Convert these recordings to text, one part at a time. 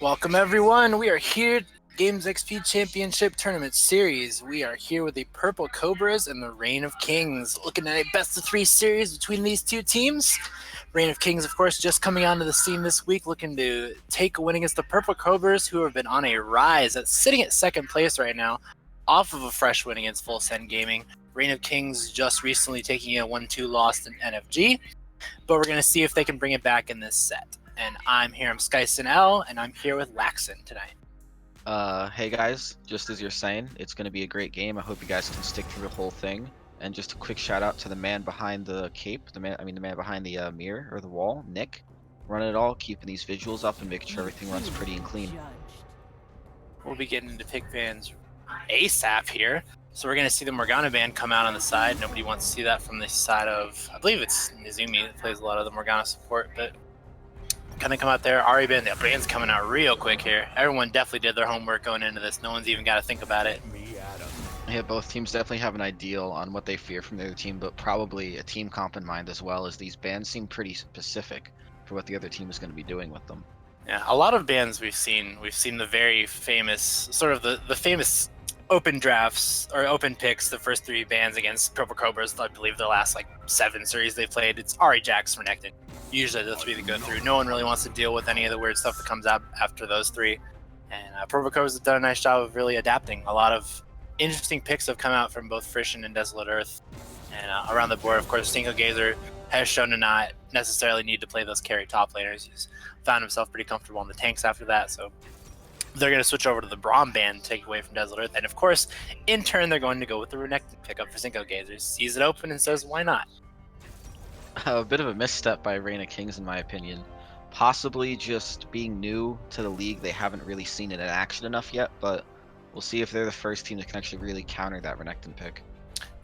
Welcome everyone. We are here Games XP Championship Tournament Series. We are here with the Purple Cobras and the Reign of Kings. Looking at a best-of-3 series between these two teams. Reign of Kings, of course, just coming onto the scene this week, looking to take a win against the Purple Cobras, who have been on a rise. That's sitting at second place right now, off of a fresh win against Full Send Gaming. Reign of Kings just recently taking a 1-2 loss in NFG, but we're going to see if they can bring it back in this set. And I'm Skyson L, and I'm here with Laxon tonight. Hey guys, just as you're saying, it's going to be a great game. I hope you guys can stick through the whole thing. And just a quick shout out to the man behind the cape, the man behind the mirror or the wall, Nick, running it all, keeping these visuals up and making sure everything runs pretty and clean. We'll be getting into pick bans ASAP here. So we're going to see the Morgana band come out on the side. Nobody wants to see that from the side of, I believe it's Nizumi that plays a lot of the Morgana support, but kind of come out there. Ari band, the band's coming out real quick here. Everyone definitely did their homework going into this. No one's even got to think about it. Yeah, both teams definitely have an ideal on what they fear from the other team, but probably a team comp in mind as well, as these bands seem pretty specific for what the other team is going to be doing with them. Yeah, a lot of bands we've seen the very famous, sort of the famous open drafts or open picks, the first three bands against Purple Cobras. I believe the last 7 series they've played, it's Ari, Jax, Renekton. Usually the 3 that go through. No one really wants to deal with any of the weird stuff that comes out after those 3. And Purple Cobras have done a nice job of really adapting. A lot of interesting picks have come out from both Frisian and Desolate Earth. And around the board, of course, Cinco Gazer has shown to not necessarily need to play those carry top laners. He's found himself pretty comfortable on the tanks after that, so they're going to switch over to the Braum band, take away from Desolate Earth. And of course, in turn, they're going to go with the Renekton pickup for Cinco Gazer. Sees it open and says, why not? A bit of a misstep by Reign of Kings, in my opinion. Possibly just being new to the league, they haven't really seen it in action enough yet, but we'll see if they're the first team that can actually really counter that Renekton pick.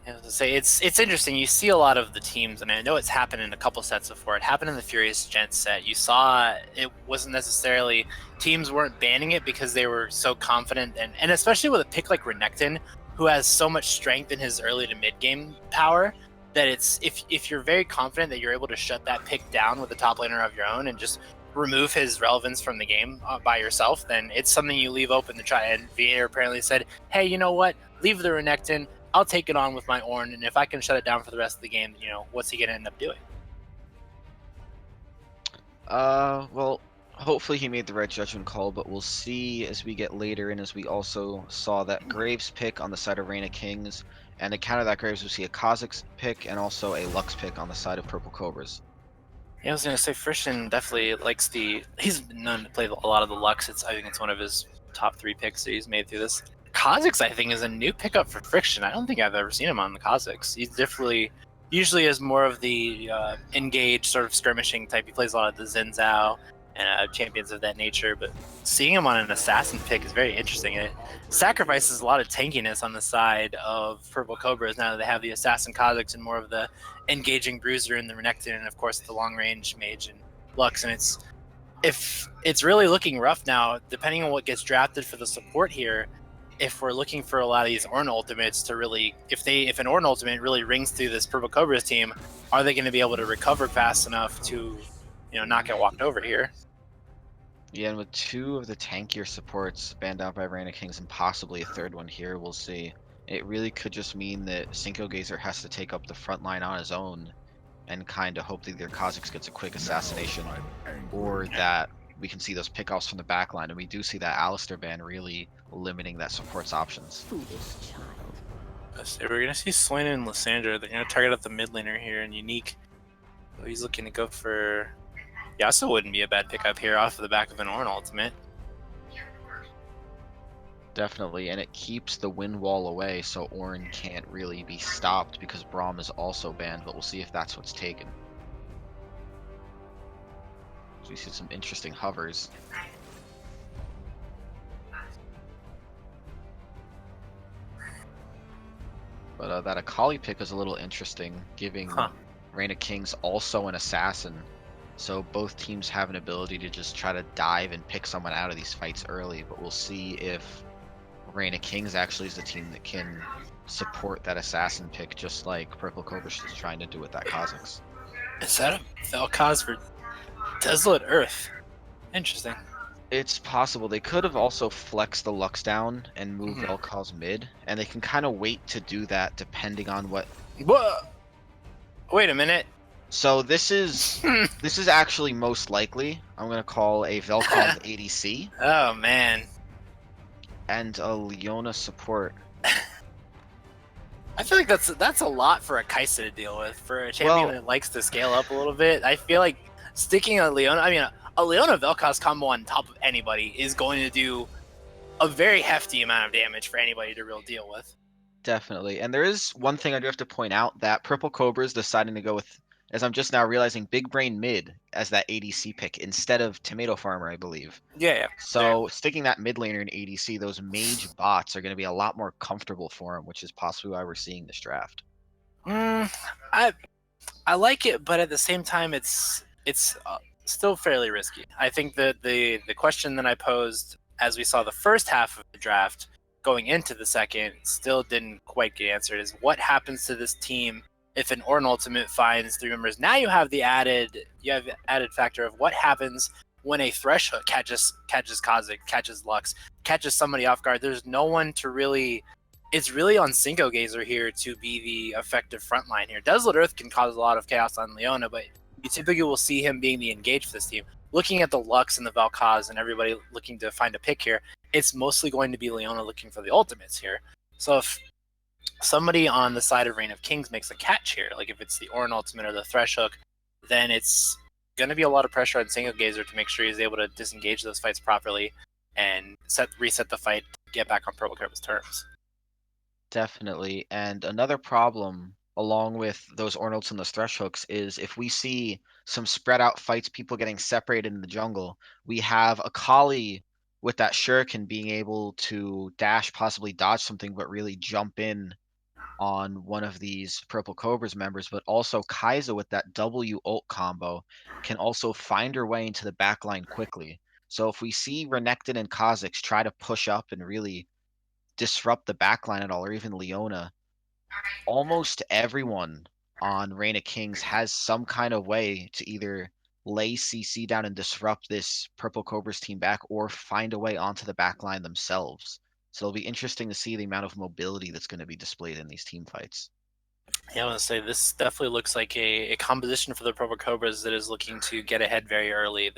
I was to say, it's interesting. You see a lot of the teams, and I know it's happened in a couple sets before. It happened in the Furious Gent set. You saw it wasn't necessarily, teams weren't banning it because they were so confident, and especially with a pick like Renekton, who has so much strength in his early to mid game power, that it's if you're very confident that you're able to shut that pick down with a top laner of your own and just remove his relevance from the game by yourself, then it's something you leave open to try. And Viator apparently said, hey, you know what? Leave the Renekton. I'll take it on with my Ornn, and if I can shut it down for the rest of the game, what's he going to end up doing? Well, hopefully he made the right judgment call, but we'll see as we get later in, as we also saw that Graves pick on the side of Reign of Kings, and to counter that Graves, we see a Kha'Zix pick and also a Lux pick on the side of Purple Cobras. Yeah, I was going to say, Frisian definitely likes he's been known to play a lot of the Lux. I think it's one of his top 3 picks that he's made through this. Kha'Zix, I think, is a new pickup for Friction. I don't think I've ever seen him on the Kha'Zix. He's definitely usually is more of the engaged sort of skirmishing type. He plays a lot of the Xin Zhao and champions of that nature, but seeing him on an assassin pick is very interesting. It sacrifices a lot of tankiness on the side of Purple Cobras now that they have the assassin Kha'Zix and more of the engaging bruiser in the Renekton, and of course the long range mage and Lux. And it's really looking rough now, depending on what gets drafted for the support here. If we're looking for a lot of these Ornn ultimates to really, if an Ornn ultimate really rings through this Purple Cobras team, are they going to be able to recover fast enough to, not get walked over here? Yeah, and with 2 of the tankier supports banned out by Reign of Kings and possibly a 3rd one here, we'll see. It really could just mean that Cinco Gazer has to take up the front line on his own and kind of hope that either Kha'Zix gets a quick assassination or that we can see those pickoffs from the back line, and we do see that Alistar ban really limiting that support's options. So we're going to see Swain and Lysandra. They're going to target up the mid laner here, and Unique. So he's looking to go for Yasuo. Wouldn't be a bad pickup here off of the back of an Ornn ultimate. Definitely, and it keeps the wind wall away, so Ornn can't really be stopped because Braum is also banned, but we'll see if that's what's taken. So we see some interesting hovers. But that Akali pick is a little interesting, giving Reign of Kings also an assassin. So both teams have an ability to just try to dive and pick someone out of these fights early, but we'll see if Reign of Kings actually is the team that can support that assassin pick, just like Purple Cobras is trying to do with that Kha'Zix. Is that a Vel'Koz for Desolate Earth? Interesting. It's possible. They could have also flexed the Lux down and moved Mhm. Vel'Koz mid, and they can kind of wait to do that depending on what. Whoa! Wait a minute. So this is actually most likely. I'm gonna call a Vel'Koz ADC Oh man. and a Leona support. I feel like that's a lot for a Kaisa to deal with. For a champion Well, that likes to scale up a little bit, I feel like sticking a Leona, I mean, a Leona Vel'Koz combo on top of anybody is going to do a very hefty amount of damage for anybody to real deal with. definitely. And there is one thing I do have to point out that Purple Cobra's deciding to go with, as I'm just now realizing, Big Brain mid as that ADC pick instead of Tomato Farmer, I believe. Yeah, yeah. So sticking that mid laner in ADC, those mage bots are going to be a lot more comfortable for him, which is possibly why we're seeing this draft. I I like it, but at the same time, it's still fairly risky. I think that the question that I posed as we saw the first half of the draft going into the second still didn't quite get answered. Is what happens to this team if an Ornn ultimate finds three members? Now you have the added factor of what happens when a Thresh hook catches Kha'Zix, catches Lux, catches somebody off guard. There's no one to really. It's really on Cinco Gazer here to be the effective front line here. Desolate Earth can cause a lot of chaos on Leona, but you typically will see him being the engage for this team. Looking at the Lux and the Vel'Koz and everybody looking to find a pick here, it's mostly going to be Leona looking for the ultimates here. So if somebody on the side of Reign of Kings makes a catch here, like if it's the Ornn ultimate or the Thresh hook, then it's going to be a lot of pressure on Cinco Gazer to make sure he's able to disengage those fights properly and reset the fight to get back on Purple Cobra's terms. Definitely. And another problem along with those Ornals and those Thresh hooks is if we see some spread out fights, people getting separated in the jungle, we have Akali with that shuriken being able to dash, possibly dodge something, but really jump in on one of these Purple Cobras members, but also Kai'Sa with that W ult combo can also find her way into the back line quickly. So if we see Renekton and Kha'Zix try to push up and really disrupt the backline at all, or even Leona, almost everyone on Reign of Kings has some kind of way to either lay CC down and disrupt this Purple Cobras team back or find a way onto the backline themselves. So it'll be interesting to see the amount of mobility that's going to be displayed in these team fights. Yeah, I want to say this definitely looks like a composition for the Purple Cobras that is looking to get ahead very early.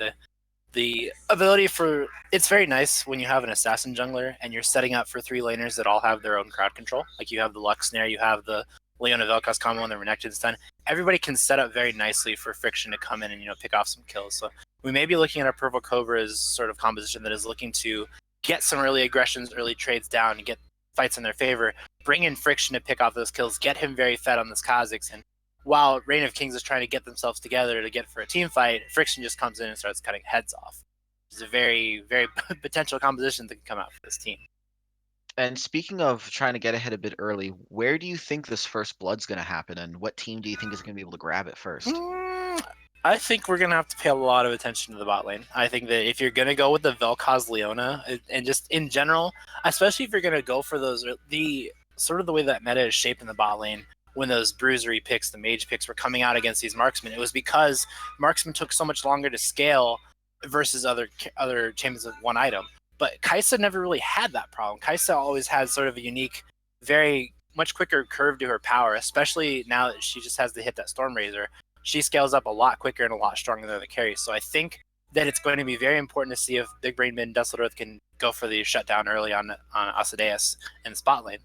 The ability for it's very nice when you have an assassin jungler and you're setting up for three laners that all have their own crowd control. Like you have the Lux Snare, you have the Leona Vel'Koz combo, and the Renekton stun. Everybody can set up very nicely for Friction to come in and pick off some kills. So we may be looking at a Purple Cobra's sort of composition that is looking to get some early aggressions, early trades down, and get fights in their favor. Bring in Friction to pick off those kills, get him very fed on this Kha'Zix, and while Reign of Kings is trying to get themselves together to get for a team fight, Friction just comes in and starts cutting heads off. It's a very, very potential composition that can come out for this team. And speaking of trying to get ahead a bit early, where do you think this first blood's going to happen, and what team do you think is going to be able to grab it first? I think we're going to have to pay a lot of attention to the bot lane. I think that if you're going to go with the Vel'Koz Leona, and just in general, especially if you're going to go for those, the sort of the way that meta is shaped in the bot lane, when those bruisery picks, the mage picks were coming out against these marksmen, it was because marksmen took so much longer to scale versus other champions with one item. But Kai'Sa never really had that problem. Kai'Sa always had sort of a unique, very much quicker curve to her power, especially now that she just has to hit that Storm Razor. She scales up a lot quicker and a lot stronger than the carry. So I think that it's going to be very important to see if Big Brain Mid and Desolate Earth can go for the shutdown early on Asadeus in the spot lane.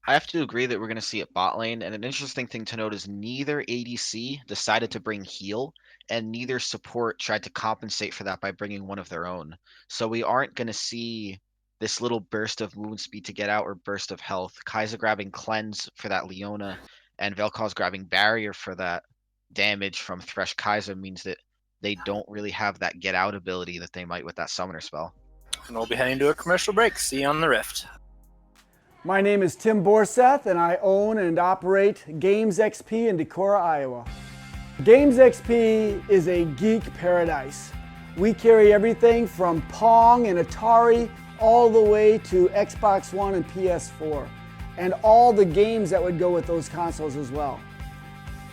I have to agree that we're going to see it bot lane, and an interesting thing to note is neither ADC decided to bring heal, and neither support tried to compensate for that by bringing one of their own. So we aren't going to see this little burst of movement speed to get out or burst of health. Kai'Sa grabbing cleanse for that Leona, and Vel'Koz grabbing barrier for that damage from Thresh Kai'Sa means that they don't really have that get out ability that they might with that summoner spell. And we'll be heading to a commercial break. See you on the Rift. My name is Tim Borseth, and I own and operate Games XP in Decorah, Iowa. Games XP is a geek paradise. We carry everything from Pong and Atari all the way to Xbox One and PS4, and all the games that would go with those consoles as well.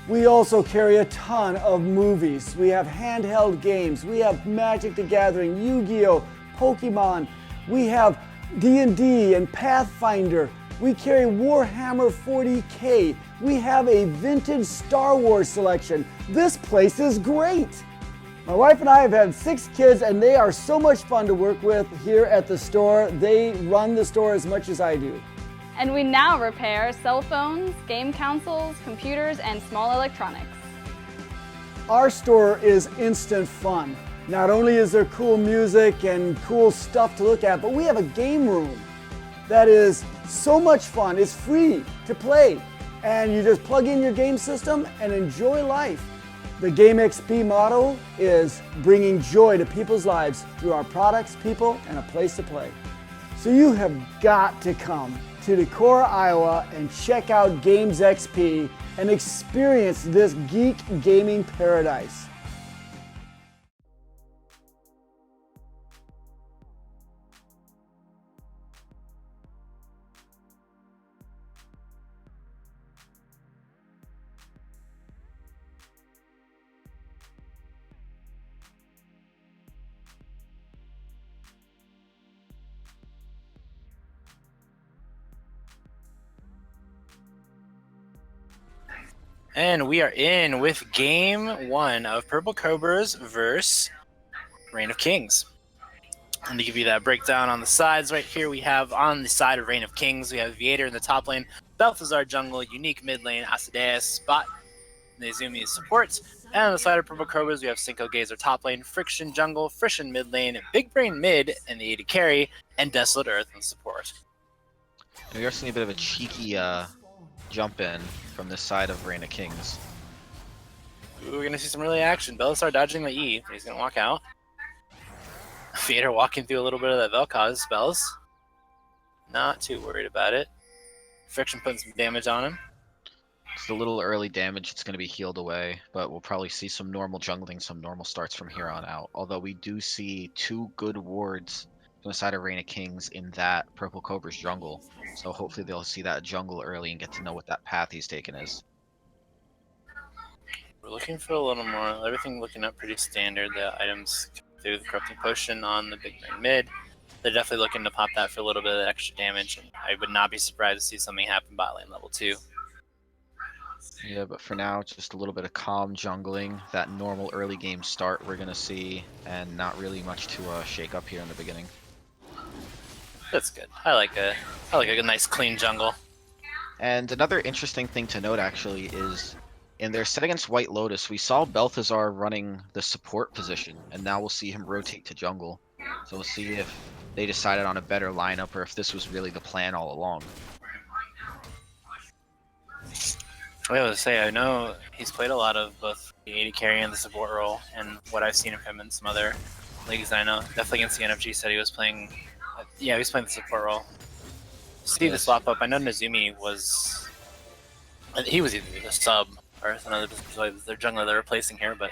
We also carry a ton of movies. We have handheld games. We have Magic the Gathering, Yu-Gi-Oh, Pokemon. We have D&D and Pathfinder. We carry Warhammer 40K. We have a vintage Star Wars selection. This place is great. My wife and I have had 6 kids, and they are so much fun to work with here at the store. They run the store as much as I do. And we now repair cell phones, game consoles, computers, and small electronics. Our store is instant fun. Not only is there cool music and cool stuff to look at, but we have a game room that is so much fun. It's free to play, and you just plug in your game system and enjoy life. The GXPC motto is bringing joy to people's lives through our products, people, and a place to play. So you have got to come to Decorah, Iowa and check out GXPC and experience this geek gaming paradise. And we are in with game 1 of Purple Cobras versus Reign of Kings. And to give you that breakdown on the sides, right here we have on the side of Reign of Kings, we have Viator in the top lane, Balthazar jungle, Unique mid lane, Asadeus spot, Nezumi support. And on the side of Purple Cobras, we have Cinco Gazer top lane, Friction jungle, Friction mid lane, Big Brain mid, and the AD carry, and Desolate Earth in support. We are seeing a bit of a cheeky jump in from this side of Reign of Kings. Ooh, we're going to see some early action. Belisar dodging the E. He's going to walk out. Vader walking through a little bit of that Vel'Koz spells. Not too worried about it. Friction putting some damage on him. It's a little early damage. It's going to be healed away, but we'll probably see some normal jungling, some normal starts from here on out. Although we do see 2 good wards from the side of Reign of Kings in that Purple Cobra's jungle. So hopefully they'll see that jungle early and get to know what that path he's taken is. We're looking for a little more. Everything looking up pretty standard. The items through the Corrupting Potion on the Big Brain mid. They're definitely looking to pop that for a little bit of extra damage. And I would not be surprised to see something happen bot lane level 2. Yeah, but for now, just a little bit of calm jungling. That normal early game start we're going to see, and not really much to shake up here in the beginning. That's good. I like a nice clean jungle. And another interesting thing to note actually is in their set against White Lotus, we saw Balthazar running the support position, and now we'll see him rotate to jungle. So we'll see if they decided on a better lineup or if this was really the plan all along. I was to say, I know he's played a lot of both the AD carry and the support role, and what I've seen of him in some other leagues I know, definitely against the NFG said he was playing. Yeah, he was playing the support role. See the swap up. I know Nezumi was. He was either the sub or another their jungler they're replacing here, but.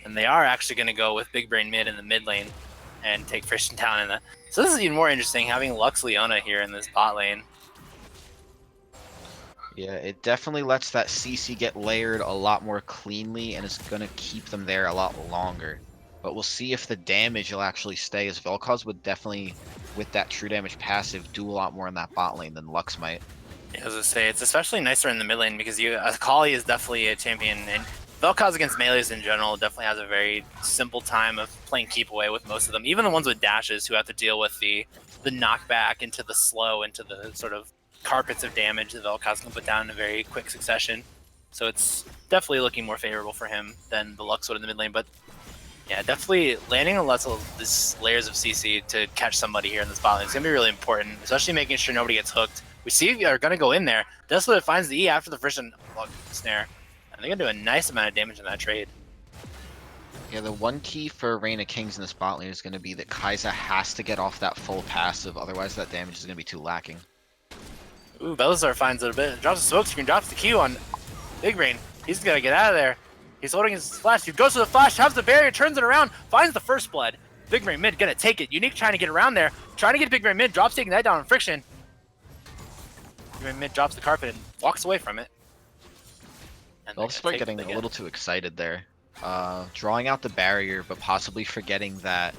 And they are actually going to go with Big Brain mid in the mid lane and take Friction down in the. So this is even more interesting having Lux Leona here in this bot lane. Yeah, it definitely lets that CC get layered a lot more cleanly and is going to keep them there a lot longer. But we'll see if the damage will actually stay, as Vel'Koz would definitely, with that true damage passive, do a lot more in that bot lane than Lux might. Yeah, as I say, it's especially nicer in the mid lane because Akali is definitely a champion, and Vel'Koz against melees in general definitely has a very simple time of playing keep away with most of them. Even the ones with dashes who have to deal with the knockback into the slow, into the sort of carpets of damage that Vel'Koz can put down in a very quick succession. So it's definitely looking more favorable for him than the Lux would in the mid lane, but yeah, definitely landing on lots of these layers of CC to catch somebody here in this bot lane is going to be really important, especially making sure nobody gets hooked. We see we are going to go in there. Desolate finds the E after the Friction snare, and they're going to do a nice amount of damage in that trade. Yeah, the one key for Reign of Kings in this bot lane is going to be that Kai'Sa has to get off that full passive, otherwise that damage is going to be too lacking. Ooh, Belisar finds it a bit. Drops the smoke screen, drops the Q on Big Brain. He's going to get out of there. He's holding his flash. He goes to the flash, has the barrier, turns it around, finds the first blood. Big Brain mid gonna take it. Unique trying to get around there. Trying to get Big Brain mid. Drops taking that down on Friction. Big Brain mid drops the carpet and walks away from it. And They'll they're gonna start take what getting they a get. little too excited there. Drawing out the barrier, but possibly forgetting that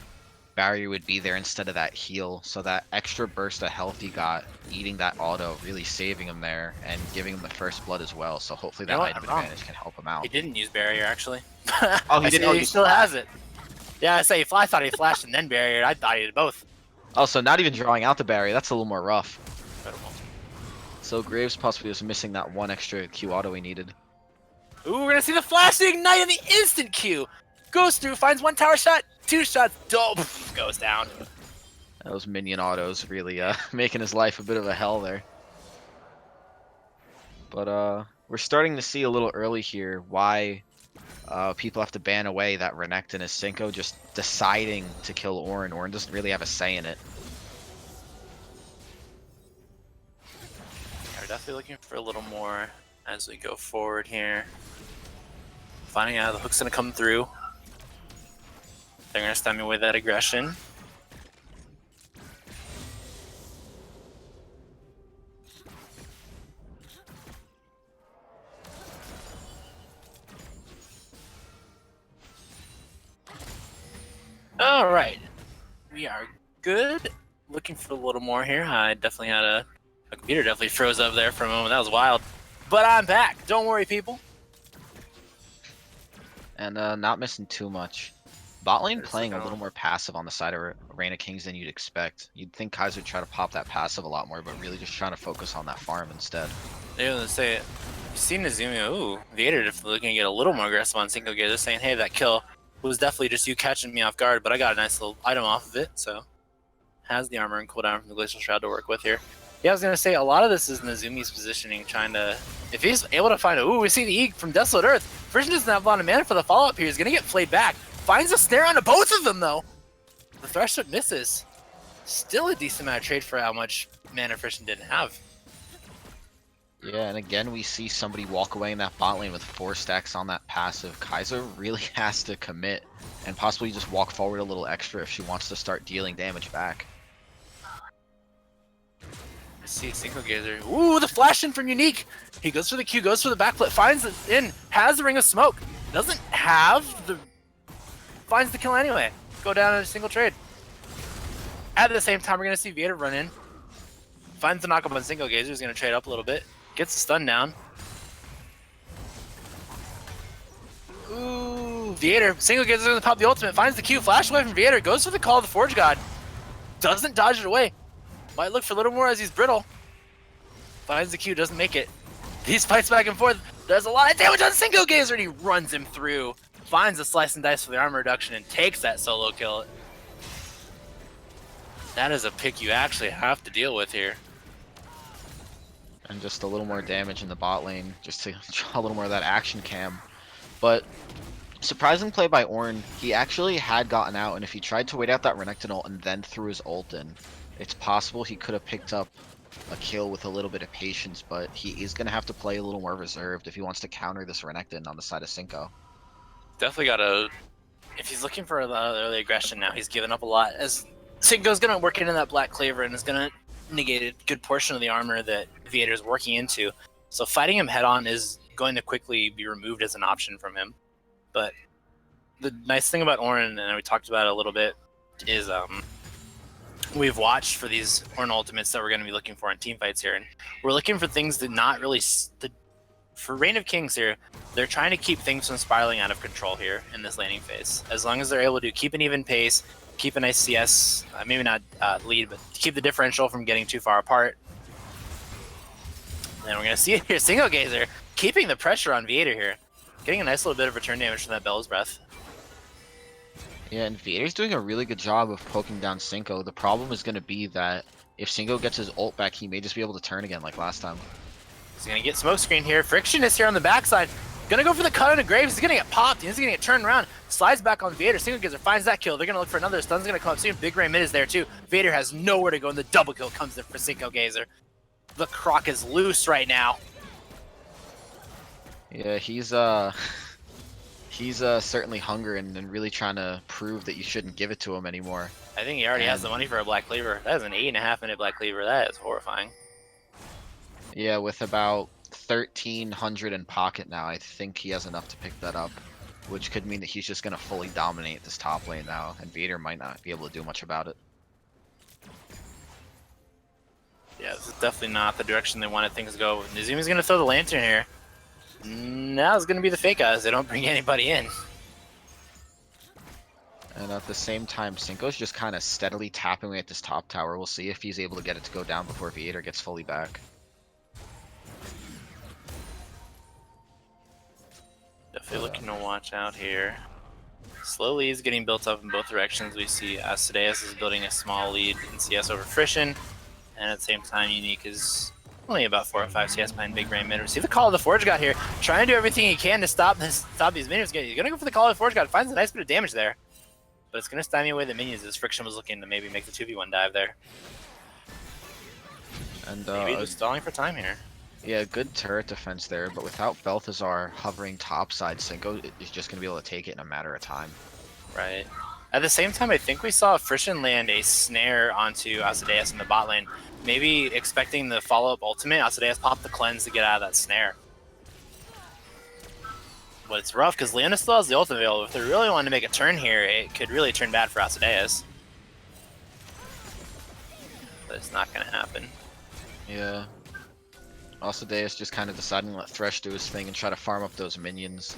barrier would be there instead of that heal. So that extra burst of health he got, eating that auto, really saving him there and giving him the first blood as well. So hopefully You know that what? item I'm wrong. advantage can help him He out. didn't use barrier actually. Oh, he I didn't. see Oh, he you still flashed. has it. Yeah, I thought he flashed and then barrier. I thought he did both. Oh, so not even drawing out the barrier. That's a little more rough. Incredible. So Graves possibly was missing that one extra Q auto he needed. Ooh, we're gonna see the flash, the ignite, and the instant Q. Goes through, finds one tower shot, 2 shots, goes down. Those minion autos really making his life a bit of a hell there. But we're starting to see a little early here why people have to ban away that Renekton as Cinco just deciding to kill Orin. Orin doesn't really have a say in it. Yeah, we're definitely looking for a little more as we go forward here. Finding out the hook's gonna come through. They're gonna stem away that aggression. All right, we are good. Looking for a little more here. I definitely had a computer definitely froze up there for a moment. That was wild. But I'm back. Don't worry, people. And not missing too much. Bot lane Just playing a looking little more passive on the side of Reign of Kings than you'd expect. You'd think Kaiser would try to pop that passive a lot more, but really just trying to focus on that farm instead. They were gonna say it. You seen Nazumi? Ooh, Vader definitely looking to get a little more aggressive on single gear. They're saying, hey, that kill was definitely just you catching me off guard, but I got a nice little item off of it, so has the armor and cooldown from the Glacial Shroud to work with here. Yeah, I was gonna say a lot of this is Nazumi's positioning, trying to, if he's able to find a, ooh, we see the E from Desolate Earth. Frisian doesn't have a lot of mana for the follow-up here. He's gonna get played back. Finds a snare onto both of them though. The Thresh Hook misses. Still a decent amount of trade for how much mana Frisian didn't have. Yeah, and again we see somebody walk away in that bot lane with 4 stacks on that passive. Kaiser really has to commit and possibly just walk forward a little extra if she wants to start dealing damage back. See single gazer. Ooh, the flash in from Unique. He goes for the Q, goes for the backflip, finds it in, has the Ring of Smoke. Doesn't have the, finds the kill anyway. Go down in a single trade. At the same time, we're gonna see Vader run in. Finds the knockup on single gazer. He's gonna trade up a little bit. Gets the stun down. Ooh, Vader. Single gazer's gonna pop the ultimate. Finds the Q. Flash away from Vader. Goes for the call of the Forge God. Doesn't dodge it away. Might look for a little more as he's brittle. Finds the Q. Doesn't make it. These fights back and forth. Does a lot of damage on single gazer and he runs him through. Finds the slice and dice for the armor reduction and takes that solo kill. That is a pick you actually have to deal with here. And just a little more damage in the bot lane, just to draw a little more of that action cam. But surprising play by Ornn, he actually had gotten out, and if he tried to wait out that Renekton ult and then threw his ult in, it's possible he could have picked up a kill with a little bit of patience, but he is going to have to play a little more reserved if he wants to counter this Renekton on the side of Cinco. Definitely gotta, if he's looking for the early aggression now, he's given up a lot. As Cinco's gonna work into that Black Claver and is gonna negate a good portion of the armor that Vader's working into. So fighting him head on is going to quickly be removed as an option from him. But the nice thing about Ornn, and we talked about it a little bit, is we've watched for these Ornn ultimates that we're going to be looking for in team fights here, and we're looking for things that not really for Reign of Kings here, they're trying to keep things from spiraling out of control here in this laning phase. As long as they're able to keep an even pace, keep a nice CS, maybe not lead, but keep the differential from getting too far apart. And then we're going to see it here, Single Gazer keeping the pressure on Vader here, getting a nice little bit of return damage from that Bell's Breath. Yeah, and Vader's doing a really good job of poking down Cinco. The problem is going to be that if Cinco gets his ult back, he may just be able to turn again like last time. He's going to get smoke screen here. Friction is here on the backside. Going to go for the cut on the Graves. He's going to get popped. He's going to get turned around. Slides back on Vader. Single Gazer finds that kill. They're going to look for another. Stun's going to come up soon. Big Ray mid is there too. Vader has nowhere to go, and the double kill comes in for Single Gazer. The Croc is loose right now. Yeah, he's certainly hungering and really trying to prove that you shouldn't give it to him anymore. I think he already has the money for a Black Cleaver. That is an 8.5 minute Black Cleaver. That is horrifying. Yeah, with about 1300 in pocket now. I think he has enough to pick that up, which could mean that he's just going to fully dominate this top lane now, and Vader might not be able to do much about it. Yeah, this is definitely not the direction they wanted things to go. Nazumi's going to throw the lantern here. Now it's going to be the fake guys. They don't bring anybody in. And at the same time, Cinco's just kind of steadily tapping away at this top tower. We'll see if he's able to get it to go down before Vader gets fully back. Definitely looking to watch out here. Slowly is getting built up in both directions. We see Astadeus is building a small lead in CS over Frisian. And at the same time, Unique is only about 4 or 5 CS behind Big Brain Mid. We see the Call of the Forge God here, trying to do everything he can to stop these minions. He's going to go for the Call of the Forge God, finds a nice bit of damage there. But it's going to stymie away the minions as Friction was looking to maybe make the 2v1 dive there. And maybe just stalling for time here. Yeah, good turret defense there, but without Balthazar hovering topside, Cinco is just going to be able to take it in a matter of time. Right. At the same time, I think we saw Frisian land a snare onto Asadeus in the bot lane. Maybe expecting the follow-up ultimate, Asadeus popped the cleanse to get out of that snare. But it's rough because Leona still has the ultimate available. If they really wanted to make a turn here, it could really turn bad for Asadeus. But it's not going to happen. Yeah. Asadeus just kind of deciding to let Thresh do his thing and try to farm up those minions.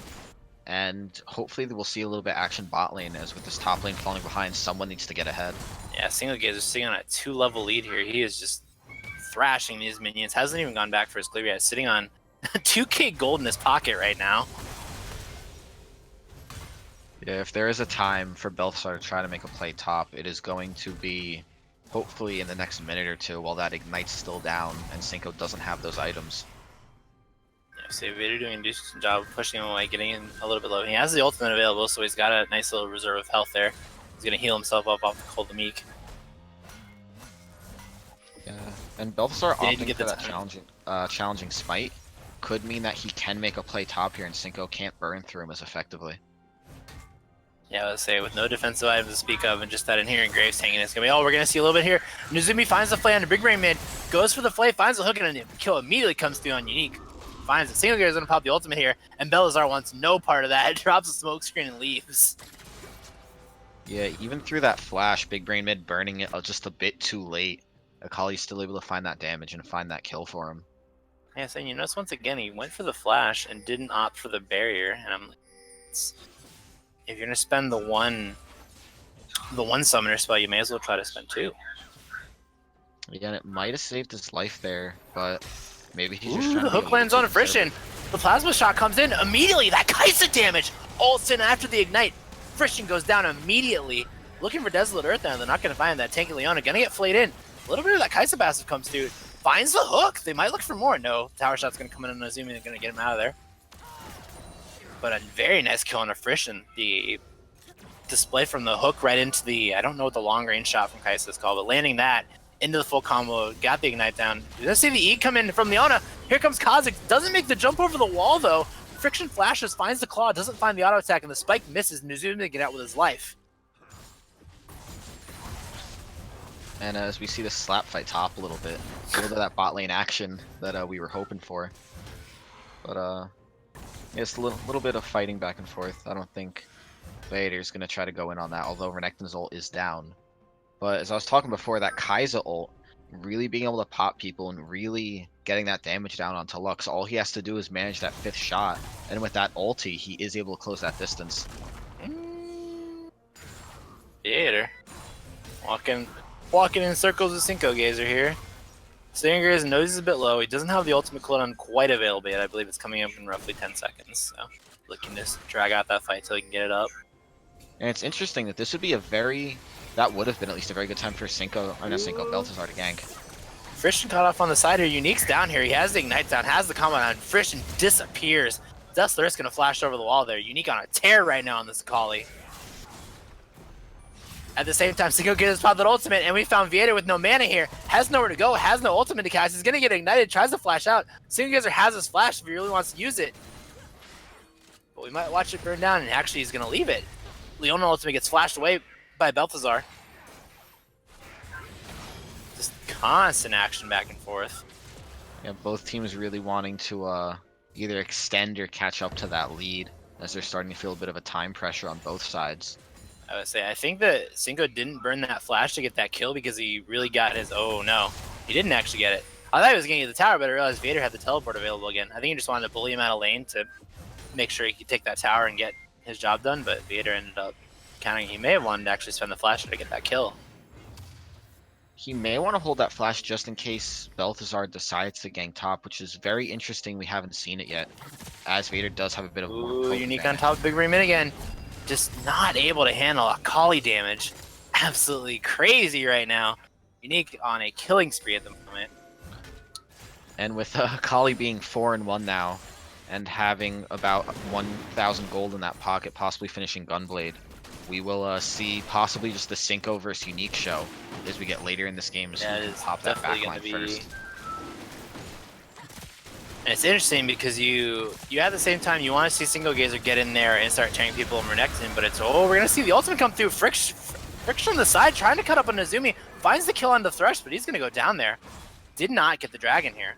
And hopefully we'll see a little bit of action bot lane, as with this top lane falling behind, someone needs to get ahead. Yeah, Single Gaze is sitting on a 2-level lead here. He is just thrashing these minions. Hasn't even gone back for his clear yet. Sitting on 2k gold in his pocket right now. Yeah, if there is a time for Balthazar to try to make a play top, it is going to be hopefully in the next minute or two while that Ignite's still down and Cinco doesn't have those items. Yeah, so Vader doing a decent job of pushing him away, getting in a little bit low. He has the ultimate available, so he's got a nice little reserve of health there. He's going to heal himself up off the Cold the Meek. Yeah, and Balthazar They need to opting get for the that challenging smite could mean that he can make a play top here and Cinco can't burn through him as effectively. Yeah, let's say with no defensive items to speak of and just that inherent Graves hanging, it's going to be, oh, we're going to see a little bit here. Nozumi finds the flay on the Big Brain mid, goes for the flay, finds the hook, and a kill immediately comes through on Unique. Finds it. Single Gear is going to pop the ultimate here, and Belazar wants no part of that. Drops a smoke screen and leaves. Yeah, even through that flash, Big Brain mid burning it just a bit too late. Akali's still able to find that damage and find that kill for him. Yeah, saying, you notice once again, he went for the flash and didn't opt for the barrier, and I'm like, if you're going to spend the one summoner spell, you may as well try to spend 2. Yeah, and it might have saved his life there, but maybe he's just trying the to hook lands on a Frisian. The plasma shot comes in immediately. That Kaisa damage ults in after the ignite. Frisian goes down immediately. Looking for Desolate Earth now. They're not going to find that. Tanky Leona going to get flayed in. A little bit of that Kaisa passive comes through. Finds the hook. They might look for more. No, tower shot's going to come in on Azumi. They're going to get him out of there. But a very nice kill on a Frisian. The display from the hook right into the, I don't know what the long range shot from Kaisa is called, but landing that into the full combo, got the ignite down. Let's see the E come in from Leona. Here comes Kha'Zix. Doesn't make the jump over the wall though. Friction flashes, finds the claw, doesn't find the auto attack, and the spike misses. Nuzumi to get out with his life. And as we see the slap fight top a little bit of that bot lane action that we were hoping for. But yeah, it's a little bit of fighting back and forth. I don't think Vader's going to try to go in on that, although Renekton's ult is down. But as I was talking before, that Kaisa ult, really being able to pop people and really getting that damage down onto Lux, all he has to do is manage that 5th shot. And with that ulti, he is able to close that distance. Vader. Walking in circles with Cinco Gazer here. Stinger's nose is a bit low. He doesn't have the ultimate cooldown quite available yet. I believe it's coming up in roughly 10 seconds. So looking to drag out that fight till he can get it up. And it's interesting that this would be that would have been at least a very good time for Balthazar to gank. Frisian caught off on the side here. Unique's down here. He has the ignite down, has the combo down. Frisian disappears. Deathler's gonna flash over the wall there. Unique on a tear right now on this Akali. At the same time, Cinco gets popped that ultimate, and we found Vieta with no mana here. Has nowhere to go, has no ultimate to cast. He's gonna get ignited, tries to flash out. Cinco Gazer has his flash if he really wants to use it. But we might watch it burn down, and actually he's gonna leave it. Leona ultimate gets flashed away by Balthazar. Just constant action back and forth. Yeah, both teams really wanting to either extend or catch up to that lead, as they're starting to feel a bit of a time pressure on both sides. I would say I think that Cinco didn't burn that flash to get that kill because he really got his. Oh no, he didn't actually get it. I thought he was going to get the tower, but I realized Vader had the teleport available again. I think he just wanted to bully him out of lane to make sure he could take that tower and get his job done, but Vader ended up counting. He may have wanted to actually spend the flash to get that kill. He may want to hold that flash just in case Balthazar decides to gank top, which is very interesting. We haven't seen it yet, as Vader does have a bit of Ooh, Unique on top of Big Brain Mid again. Just not able to handle a Kali damage. Absolutely crazy right now. Unique on a killing spree at the moment. And with Kali being 4-1 now, and having about 1,000 gold in that pocket, possibly finishing Gunblade, we will see possibly just the Cinco versus Unique show as we get later in this game. So we can pop that backline first. And it's interesting because you at the same time you want to see Single Gazer get in there and start tearing people and Renekton, but it's we're gonna see the ultimate come through. Friction on the side trying to cut up on Nezumi, finds the kill on the Thresh, but he's gonna go down there. Did not get the dragon here.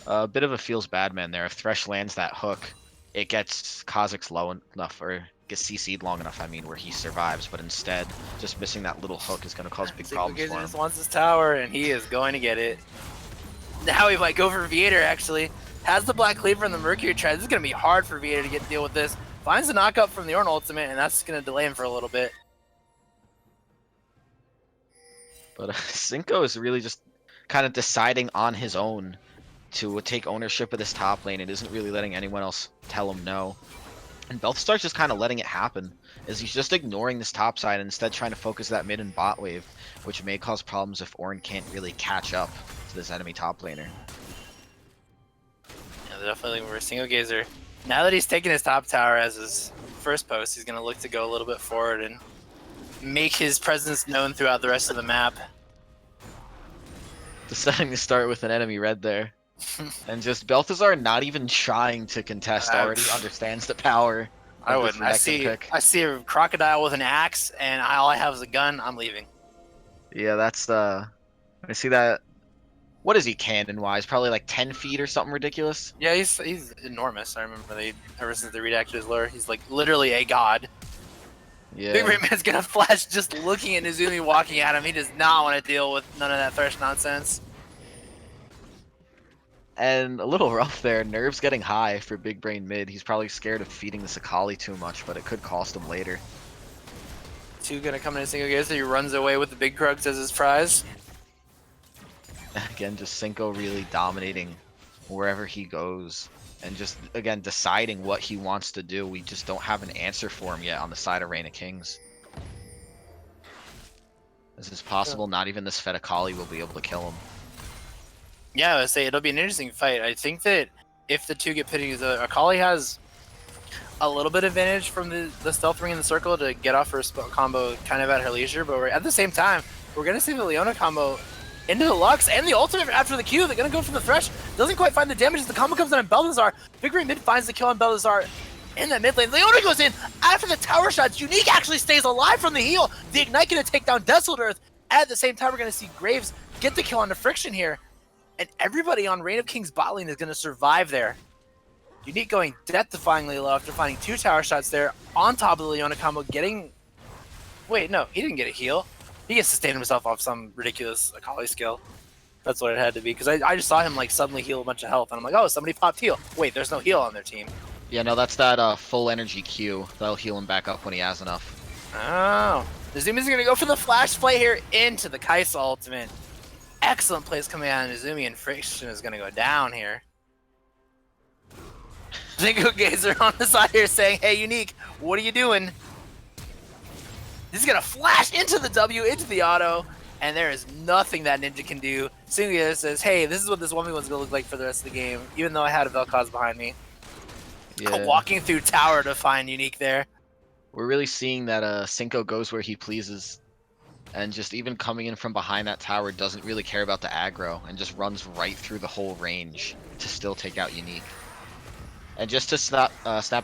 A bit of a feels bad man there. If Thresh lands that hook, it gets Kha'Zix low enough, or gets CC'd long enough, I mean, where he survives, but instead, just missing that little hook is going to cause big problems for him. Just wants his tower, and he is going to get it. Now he might go for Viator, actually. Has the Black Cleaver and the Mercury Tread. This is going to be hard for Viator to deal with this. Finds the knockup from the Ornn ultimate, and that's going to delay him for a little bit. But Cinco is really just kind of deciding on his own to take ownership of this top lane. It isn't really letting anyone else tell him no. And Balthazar's just kind of letting it happen, as he's just ignoring this top side and instead trying to focus that mid and bot wave, which may cause problems if Ornn can't really catch up to this enemy top laner. Yeah, definitely we're Single Gazer. Now that he's taken his top tower as his first post, he's going to look to go a little bit forward and make his presence known throughout the rest of the map. Deciding to start with an enemy red there. And just Balthazar not even trying to contest, already understands the power. I wouldn't. I see a crocodile with an axe, and all I have is a gun. I'm leaving. Yeah, that's I see that. What is he cannon wise? Probably like 10 feet or something ridiculous. Yeah, he's enormous. I remember ever since they redacted his lore, he's like literally a god. Yeah. Big Brain Man's gonna flash just looking at Nezumi walking at him. He does not want to deal with none of that Thresh nonsense. And a little rough there. Nerves getting high for Big Brain Mid. He's probably scared of feeding the Sakali too much, but it could cost him later. Two gonna come in a Single Gazer. He runs away with the big Krugs as his prize. Again, just Cinco really dominating wherever he goes. And just, again, deciding what he wants to do. We just don't have an answer for him yet on the side of Reign of Kings. This is possible. Not even this Fed Akali will be able to kill him. Yeah, I would say it'll be an interesting fight. I think that if the two get pitted, Akali has a little bit of advantage from the stealth ring in the circle to get off her spell combo kind of at her leisure, but at the same time, we're going to see the Leona combo into the Lux and the ultimate after the Q. They're going to go for the Thresh. Doesn't quite find the damage as the combo comes in on Balthazar. Big Brain Mid finds the kill on Balthazar in that mid lane. Leona goes in after the tower shots. Unique actually stays alive from the heal. The Ignite going to take down Desolate Earth. At the same time, we're going to see Graves get the kill on the Friction here. And everybody on Reign of Kings bot lane is going to survive there. Unique going death-defyingly low after finding two tower shots there on top of the Leona combo, getting... Wait, no, he didn't get a heal. He gets sustained himself off some ridiculous Akali skill. That's what it had to be, because I just saw him like suddenly heal a bunch of health, and I'm like, oh, somebody popped heal. Wait, there's no heal on their team. Yeah, no, that's that full energy Q. That'll heal him back up when he has enough. Oh. Nezumi's going to go for the flash play here into the Kaisa ultimate. Excellent plays coming out of Nezumi, and Friction is going to go down here. Single Gazer on the side here saying, hey, Unique, what are you doing? He's going to flash into the W, into the auto, and there is nothing that Ninja can do. Single Gazer says, hey, this is what this 1v1 is going to look like for the rest of the game, even though I had a Vel'Koz behind me. Yeah. Walking through tower to find Unique there. We're really seeing that Cinco goes where he pleases. And just even coming in from behind that tower doesn't really care about the aggro and just runs right through the whole range to still take out Unique. And just to snap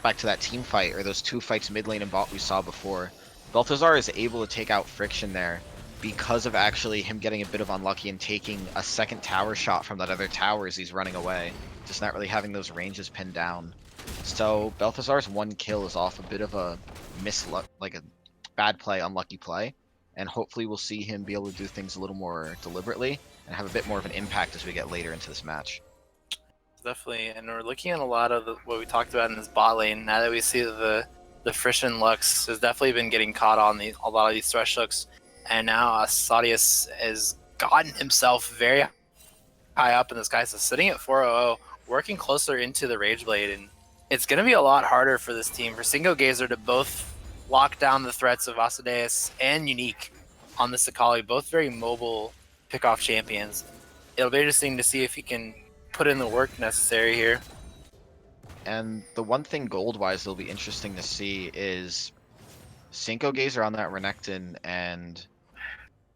back to that team fight, or those two fights mid lane and bot we saw before, Balthazar is able to take out Friction there because of actually him getting a bit of unlucky and taking a second tower shot from that other tower as he's running away. Just not really having those ranges pinned down. So Balthazar's 1 kill is off a bit of a like a bad play, unlucky play. And hopefully we'll see him be able to do things a little more deliberately and have a bit more of an impact as we get later into this match. Definitely, and we're looking at a lot of what we talked about in this bot lane. Now that we see the Frisian Lux has definitely been getting caught on a lot of these Thresh Looks, and now Sadius has gotten himself very high up in this guy, so sitting at 400, working closer into the Rage Blade, and it's going to be a lot harder for this team, for Singo Gazer to both lock down the threats of Asmodeus and Unique on the Sakali, both very mobile pick-off champions. It'll be interesting to see if he can put in the work necessary here. And the one thing gold-wise that'll be interesting to see is Cinco Gazer on that Renekton and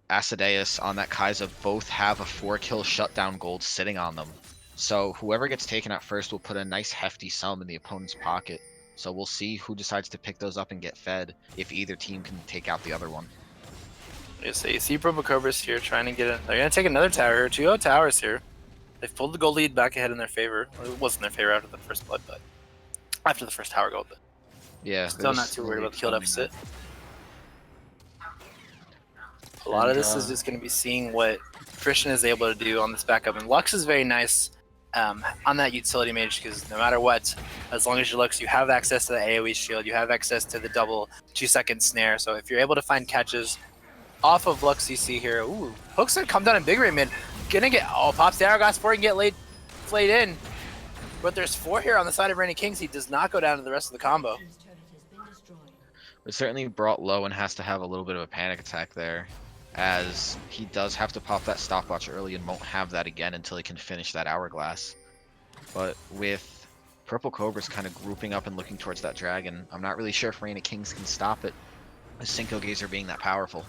Asmodeus on that Kai'Sa both have a 4-kill shutdown gold sitting on them. So whoever gets taken out first will put a nice hefty sum in the opponent's pocket. So we'll see who decides to pick those up and get fed if either team can take out the other one. Yeah, so you see Purple Cobras here trying to get it. They're going to take another tower here. 2-0 towers here. They've pulled the gold lead back ahead in their favor. Well, it wasn't their favor after the first blood, but after the first tower gold. But yeah, still not too worried about the kill deficit. A lot of this is just going to be seeing what Christian is able to do on this backup. And Lux is very nice on that utility mage, because no matter what, as long as you Lux, you have access to the AoE shield, you have access to the double 2-second snare. So if you're able to find catches off of Lux, you see here, ooh, Hook's gonna come down in big mid. Gonna get, oh, pops the Hourglass 4 and get flayed in. But there's 4 here on the side of Reigning Kings. He does not go down to the rest of the combo. But certainly brought low and has to have a little bit of a panic attack there, as he does have to pop that stopwatch early and won't have that again until he can finish that Hourglass. But with Purple Cobras kind of grouping up and looking towards that dragon, I'm not really sure if Reigning Kings can stop it, with Cinco Gazer being that powerful.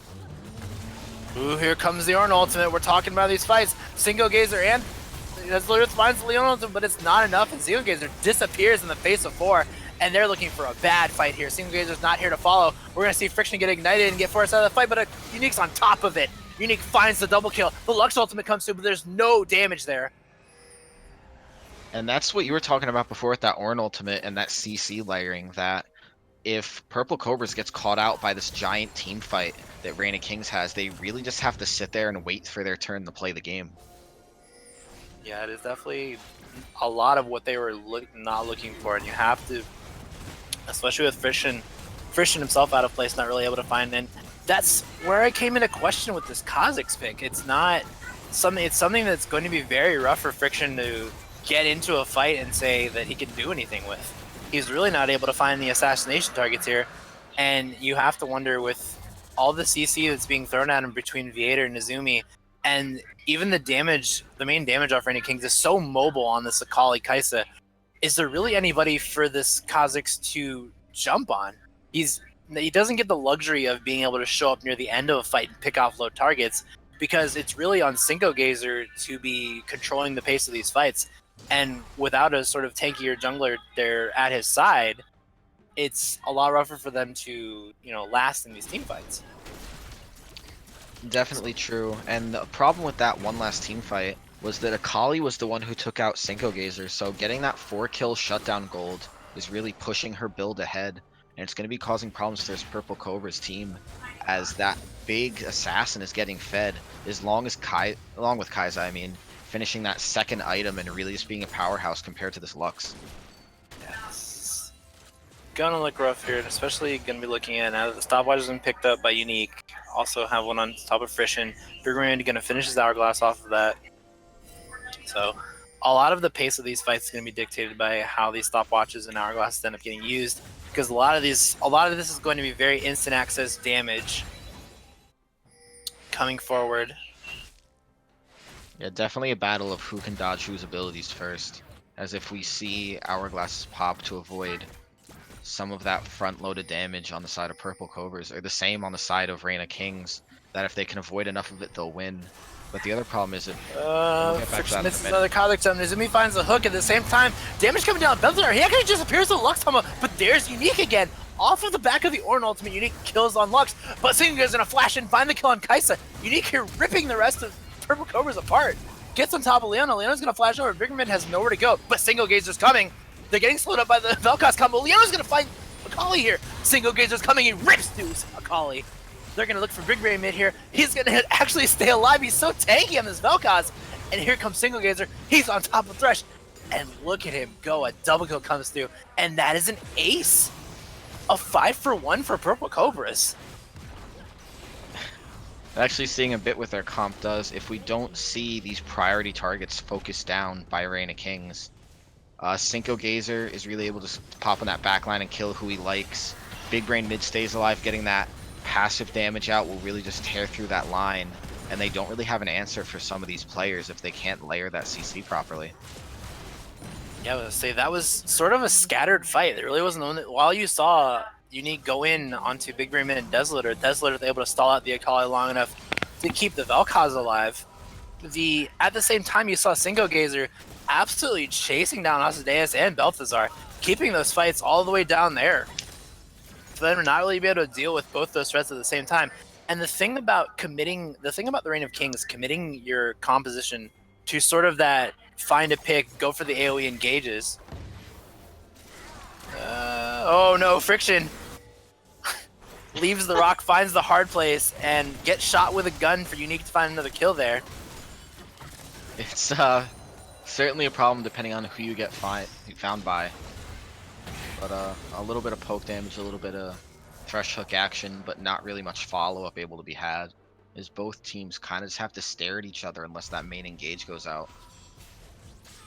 Ooh, here comes the Ornn ultimate. We're talking about these fights. Cinco Gazer and Lurith finds the Leon ultimate, but it's not enough, and Cinco Gazer disappears in the face of 4, and they're looking for a bad fight here. Cinco Gazer's not here to follow. We're going to see Friction get ignited and get forced out of the fight, but Unique's on top of it. Unique finds the double kill. The Lux ultimate comes through, but there's no damage there. And that's what you were talking about before with that Ornn ultimate and that CC layering, that if Purple Cobras gets caught out by this giant team fight that Reigning Kings has, they really just have to sit there and wait for their turn to play the game. Yeah, it is definitely a lot of what they were not looking for, and you have to, especially with Friction himself out of place, not really able to find, and that's where I came into question with this Kha'Zix pick. It's something that's going to be very rough for Friction to get into a fight and say that he can do anything with. He's really not able to find the assassination targets here, and you have to wonder, with all the CC that's being thrown at him between Viator and Izumi, and even the main damage off Reigning Kings is so mobile on this Akali Kai'Sa, is there really anybody for this Kha'Zix to jump on? He doesn't get the luxury of being able to show up near the end of a fight and pick off low targets, because it's really on Cinco Gazer to be controlling the pace of these fights. And without a sort of tankier jungler there at his side, it's a lot rougher for them to, last in these team fights. Definitely true. And the problem with that one last team fight was that Akali was the one who took out Cinco Gazer, so getting that 4-kill shutdown gold is really pushing her build ahead, and it's going to be causing problems for this Purple Cobra's team, as that big assassin is getting fed, along with Kai'Sa, finishing that second item and really just being a powerhouse compared to this Lux. Yes. Gonna look rough here, and especially gonna be looking at now that the stopwatch has been picked up by Unique. Also have one on top of Friction. Figuring gonna finish his Hourglass off of that. So a lot of the pace of these fights is gonna be dictated by how these stopwatches and Hourglasses end up getting used, because a lot of this is going to be very instant access damage coming forward. Yeah, definitely a battle of who can dodge whose abilities first, as if we see Hourglasses pop to avoid some of that front-loaded damage on the side of Purple Cobras, or the same on the side of Reigning Kings, that if they can avoid enough of it, they'll win. But the other problem is that Friction misses another Kha'Zix jump. Nezumi finds the hook at the same time. Damage coming down Belzer. He actually disappears to the Lux combo, but there's Unique again. Off of the back of the Ornn ultimate, Unique kills on Lux, but Singo is gonna flash and find the kill on Kaisa. Unique here ripping the rest of Purple Cobras apart. Gets on top of Leona. Leona's gonna flash over. Biggerman has nowhere to go, but Singo Gazer's coming. They're getting slowed up by the Vel'Koz combo. Leona's gonna find Akali here. Singo Gazer's coming. He rips through Akali. They're gonna look for Big Brain mid here. He's gonna actually stay alive. He's so tanky on this Vel'Koz. And here comes Single Gazer. He's on top of Thresh. And look at him go. A double kill comes through. And that is an ace. A 5-for-1 for Purple Cobras. Actually seeing a bit what their comp does. If we don't see these priority targets focused down by Reign of Kings, Cinco Gazer is really able to pop on that backline and kill who he likes. Big Brain mid stays alive, getting that passive damage out will really just tear through that line, and they don't really have an answer for some of these players if they can't layer that CC properly. Yeah, I was gonna say that was sort of a scattered fight. There really wasn't one that, while you saw Unique go in onto Big Brain Mid and Desolator was able to stall out the Akali long enough to keep the Vel'Koz alive. At the same time, you saw Cinco Gazer absolutely chasing down Asadeus and Balthazar, keeping those fights all the way down there. For them to not really be able to deal with both those threats at the same time. And the thing about the Reign of Kings, committing your composition to sort of that find a pick, go for the AoE engages. Oh no, Friction leaves the rock, finds the hard place, and gets shot with a gun for Unique to find another kill there. It's certainly a problem depending on who you get found by. But a little bit of poke damage, a little bit of Thresh hook action, but not really much follow-up able to be had, as both teams kind of just have to stare at each other unless that main engage goes out.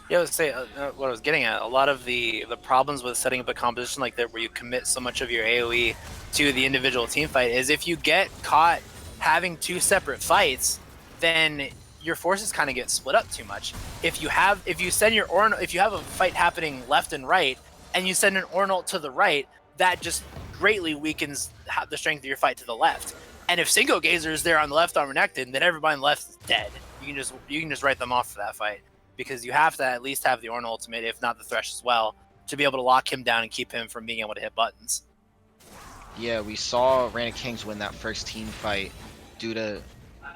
Yeah, I was say what I was getting at. A lot of the problems with setting up a composition like that, where you commit so much of your AOE to the individual team fight, is if you get caught having two separate fights, then your forces kind of get split up too much. If you have a fight happening left and right, and you send an Ornn ult to the right, that just greatly weakens the strength of your fight to the left. And if Cinco Gazer is there on the left on Renekton, then everybody on the left is dead. You can just write them off for that fight, because you have to at least have the Ornn ultimate, if not the Thresh as well, to be able to lock him down and keep him from being able to hit buttons. Yeah, we saw Reign of Kings win that first team fight due to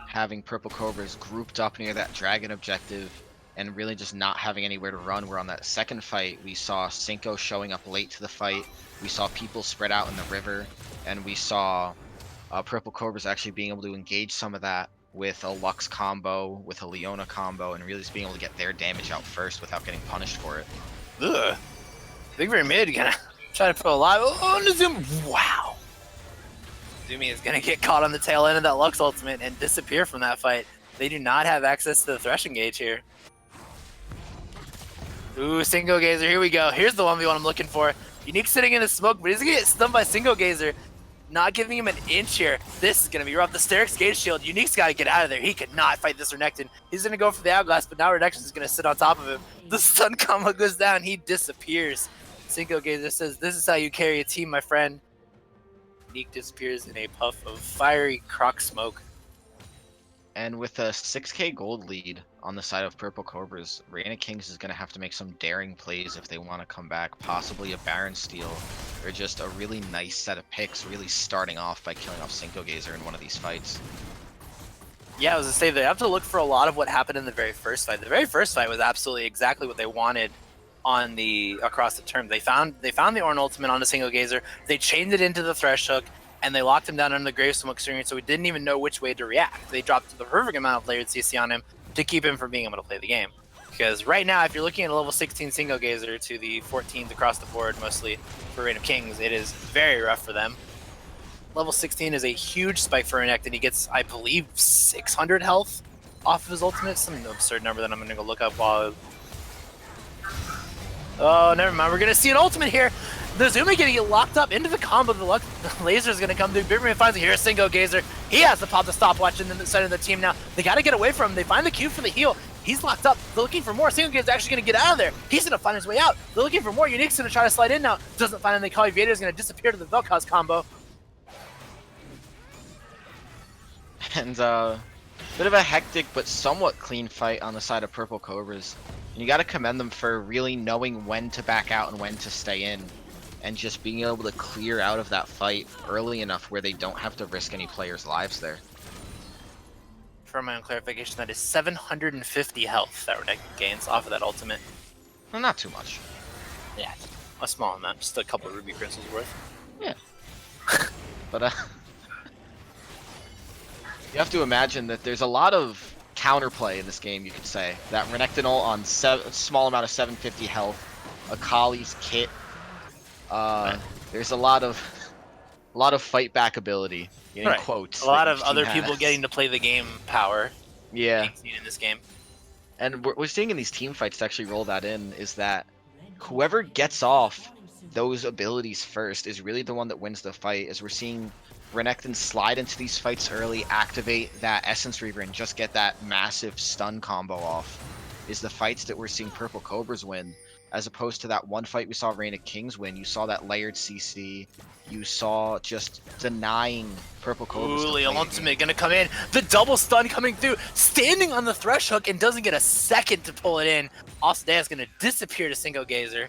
having Purple Cobras grouped up near that dragon objective and really just not having anywhere to run. Where on that second fight, we saw Cinco showing up late to the fight, we saw people spread out in the river, and we saw Purple Cobras actually being able to engage some of that with a Lux combo, with a Leona combo, and really just being able to get their damage out first without getting punished for it. Ugh. Big Brain Mid gonna try to put a lot. Oh, Nezumi. Wow. Nezumi is gonna get caught on the tail end of that Lux ultimate and disappear from that fight. They do not have access to the Thresh engage here. Ooh, Cinco Gazer, here we go. Here's the 1v1 I'm looking for. Unique sitting in the smoke, but he's gonna get stunned by Cinco Gazer. Not giving him an inch here. This is gonna be rough. The Sterix Gauge Shield. Unique's gotta get out of there. He could not fight this Renekton. He's gonna go for the Hourglass, but now Renekton's gonna sit on top of him. The stun combo goes down. He disappears. Cinco Gazer says, "This is how you carry a team, my friend." Unique disappears in a puff of fiery croc smoke. And with a 6k gold lead on the side of Purple Cobras, Reign of Kings is going to have to make some daring plays if they want to come back, possibly a Baron steal, or just a really nice set of picks, really starting off by killing off Cinco Gazer in one of these fights. Yeah, I was going to say, they have to look for a lot of what happened in the very first fight. The very first fight was absolutely exactly what they wanted on across the term. They found the Ornn ultimate on the Cinco Gazer, they chained it into the Thresh hook, and they locked him down under the Grave Smoke Screen, so we didn't even know which way to react. They dropped the perfect amount of layered CC on him to keep him from being able to play the game. Because right now, if you're looking at a level 16 Cinco Gazer to the 14s across the board, mostly for Reign of Kings, it is very rough for them. Level 16 is a huge spike for Renekton. He gets, I believe, 600 health off of his ultimate. Some absurd number that I'm going to go look up while... Oh, never mind. We're going to see an ultimate here. The Nezumi getting locked up into the combo. The laser is going to come through. Bigman finds it here. Cinco Gazer. He has to pop the stopwatch in the center of the team now. They got to get away from him. They find the cube for the heal. He's locked up. They're looking for more. Cinco Gazer actually going to get out of there. He's going to find his way out. They're looking for more. Unique's going to try to slide in now. Doesn't find him. They call Vader is going to disappear to the Vel'Koz combo. And Bit of a hectic but somewhat clean fight on the side of Purple Cobras. And you got to commend them for really knowing when to back out and when to stay in. And just being able to clear out of that fight early enough where they don't have to risk any players' lives there. For my own clarification, that is 750 health that Renekton gains off of that ultimate. Well, not too much. Yeah, a small amount, just a couple of ruby crystals worth. Yeah. But you have to imagine that there's a lot of counterplay in this game, you could say. That Renekton ult on a small amount of 750 health, Akali's kit. There's a lot of fight back ability in quotes. A lot of other people getting to play the game power. Yeah. Being seen in this game. And what we're seeing in these team fights to actually roll that in is that whoever gets off those abilities first is really the one that wins the fight, as we're seeing Renekton slide into these fights early, activate that Essence Reaver, and just get that massive stun combo off, is the fights that we're seeing Purple Cobras win, as opposed to that one fight we saw Reign of Kings win. You saw that layered CC, you saw just denying Purple Cobras. Ooh, Leo Ultimate gonna come in, the double stun coming through, standing on the thresh hook and doesn't get a second to pull it in. Alcedea's gonna disappear to Single Gazer.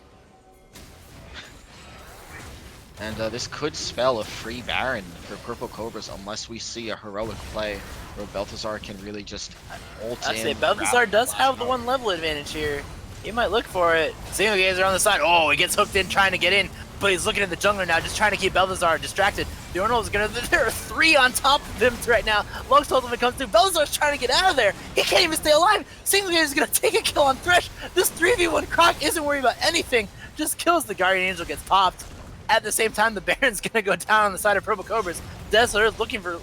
And this could spell a free Baron for Purple Cobras unless we see a heroic play where Balthazar can really just ult in. I'd say Balthazar does have the one level advantage here. He might look for it. Single Gazer on the side. Oh, he gets hooked in trying to get in, but he's looking at the jungler now, just trying to keep Balthazar distracted. The Ornal's gonna. There are 3 on top of him right now. Lux ultimate comes through. Balthazar's trying to get out of there. He can't even stay alive. Single Gazer's gonna take a kill on Thresh. This 3v1 Croc isn't worried about anything. Just kills the Guardian Angel, gets popped. At the same time, the Baron's gonna go down on the side of Purple Cobras. Desolator is looking for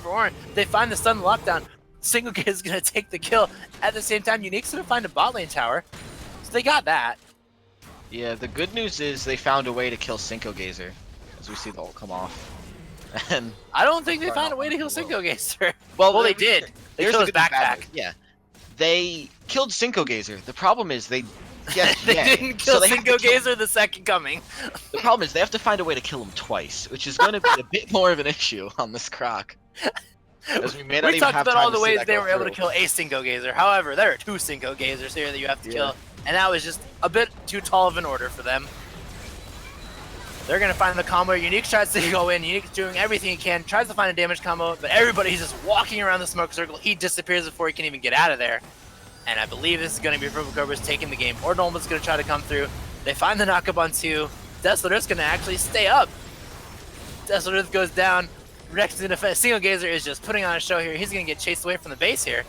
Orin. They find the stun lockdown. Single Gaze is gonna take the kill. At the same time, Unique's gonna find a bot lane tower. So they got that. Yeah, the good news is they found a way to kill Single Gazer, as we see the ult come off. And I don't think they found a way to kill Single Gazer. well, they did. They here's killed the his good news, bad backpack. news. Yeah, they killed Single Gazer. The problem is they They didn't kill Single Gazer the second coming. The problem is they have to find a way to kill him twice, which is going to be a bit more of an issue on this Croc. As we may not even talked have about time all the to see ways that they go were able to through. kill a Single Gazer. However, there are 2 Single Gazers here that you have to kill, and that was just a bit too tall of an order for them. They're gonna find the combo. Unique tries to go in. Unique's doing everything he can, tries to find a damage combo, but everybody's just walking around the smoke circle. He disappears before he can even get out of there. And I believe this is gonna be Purple Cobras taking the game. Or Nolman's gonna try to come through. They find the knockup on 2. Desolator's gonna actually stay up. Desolator goes down. Rex in defense. Single Gazer is just putting on a show here. He's gonna get chased away from the base here.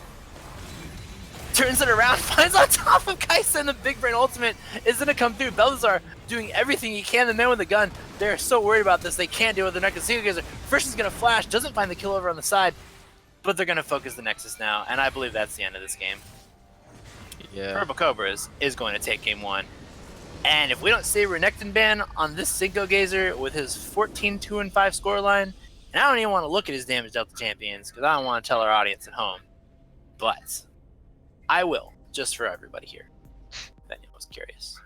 Turns it around, finds on top of Kaisa, and the Big Brain ultimate is gonna come through. Balthazar doing everything he can. The man with the gun, they're so worried about this, they can't deal with the Nexus. Single Gazer first is gonna flash, doesn't find the kill over on the side, but they're gonna focus the Nexus now, and I believe that's the end of this game. Yeah. Purple Cobras is going to take game 1. And if we don't see Renekton ban on this Single Gazer with his 14-2-5 scoreline, and I don't even want to look at his damage Delta champions because I don't want to tell our audience at home, but I will, just for everybody here. If anyone was curious.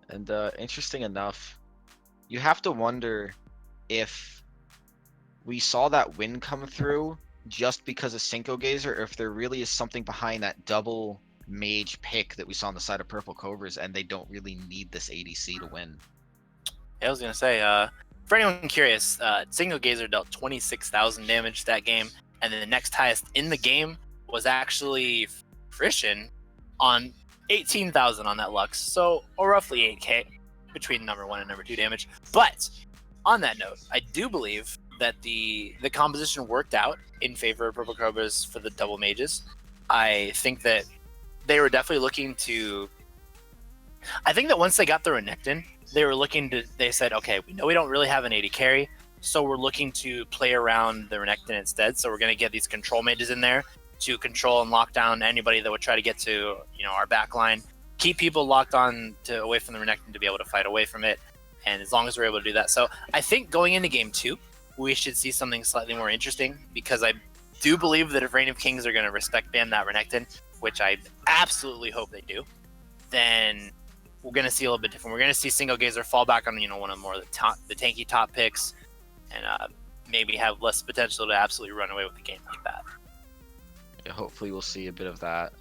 And interesting enough, you have to wonder if we saw that win come through just because of Single Gazer, or if there really is something behind that double mage pick that we saw on the side of Purple Cobras, and they don't really need this ADC to win. I was gonna say, for anyone curious, Single Gazer dealt 26,000 damage that game, and then the next highest in the game was actually Frisian on 18,000 on that Lux, so roughly 8k between number 1 and number 2 damage. But on that note, I do believe that the composition worked out in favor of Purple Cobras for the double mages. I think that they were definitely looking to. I think that once they got the Renekton, they said, okay, we know we don't really have an AD carry, so we're looking to play around the Renekton instead. So we're going to get these control mages in there to control and lock down anybody that would try to get to, our back line, keep people locked on to away from the Renekton to be able to fight away from it. And as long as we're able to do that. So I think going into game 2, we should see something slightly more interesting, because I do believe that if Reign of Kings are going to respect ban that Renekton, which I absolutely hope they do, then we're going to see a little bit different. We're going to see Single Gazer fall back on, one of the tanky top picks, and maybe have less potential to absolutely run away with the game like that. hopefully we'll see a bit of that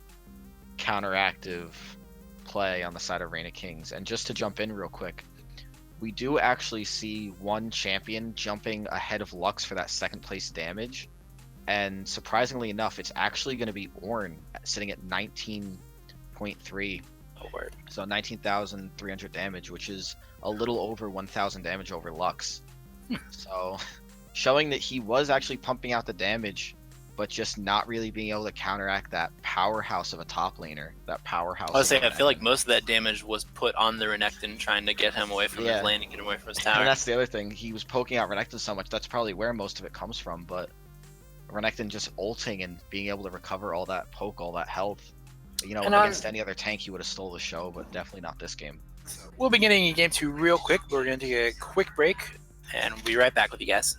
counteractive play on the side of Reign of Kings. And just to jump in real quick, we do actually see one champion jumping ahead of Lux for that second place damage. And surprisingly enough, it's actually going to be Ornn sitting at 19.3. Oh, word. So 19,300 damage, which is a little over 1,000 damage over Lux. So showing that he was actually pumping out the damage, but just not really being able to counteract that powerhouse of a top laner. That powerhouse. I was saying, I feel like most of that damage was put on the Renekton, trying to get him away from his lane and get him away from his tower. And that's the other thing. He was poking out Renekton so much. That's probably where most of it comes from. But Renekton just ulting and being able to recover all that poke, all that health. You know, And against any other tank, he would have stole the show, but definitely not this game. We'll be getting in game 2 real quick. We're going to take a quick break, and we'll be right back with you guys.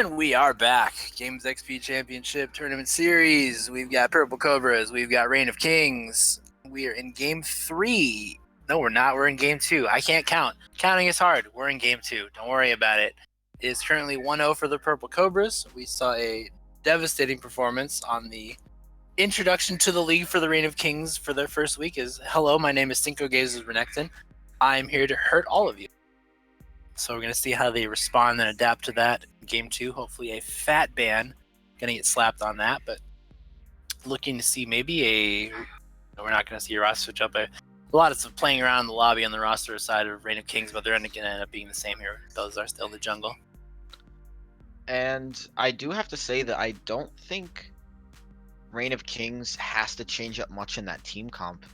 And we are back. Games XP Championship Tournament Series. We've got Purple Cobras. We've got Reign of Kings. We are in Game 3. No, we're not. We're in Game 2. I can't count. Counting is hard. We're in Game 2. Don't worry about it. It is currently 1-0 for the Purple Cobras. We saw a devastating performance on the introduction to the league for the Reign of Kings for their first week. Hello, my name is Cinco Gazes Renekton. I'm here to hurt all of you. So we're going to see how they respond and adapt to that in Game 2. Hopefully a fat ban. Going to get slapped on that, but looking to see maybe we're not going to see a roster switch up. A lot of playing around in the lobby on the roster side of Reign of Kings, but they're going to end up being the same here. Those are still in the jungle. And I do have to say that I don't think Reign of Kings has to change up much in that team comp.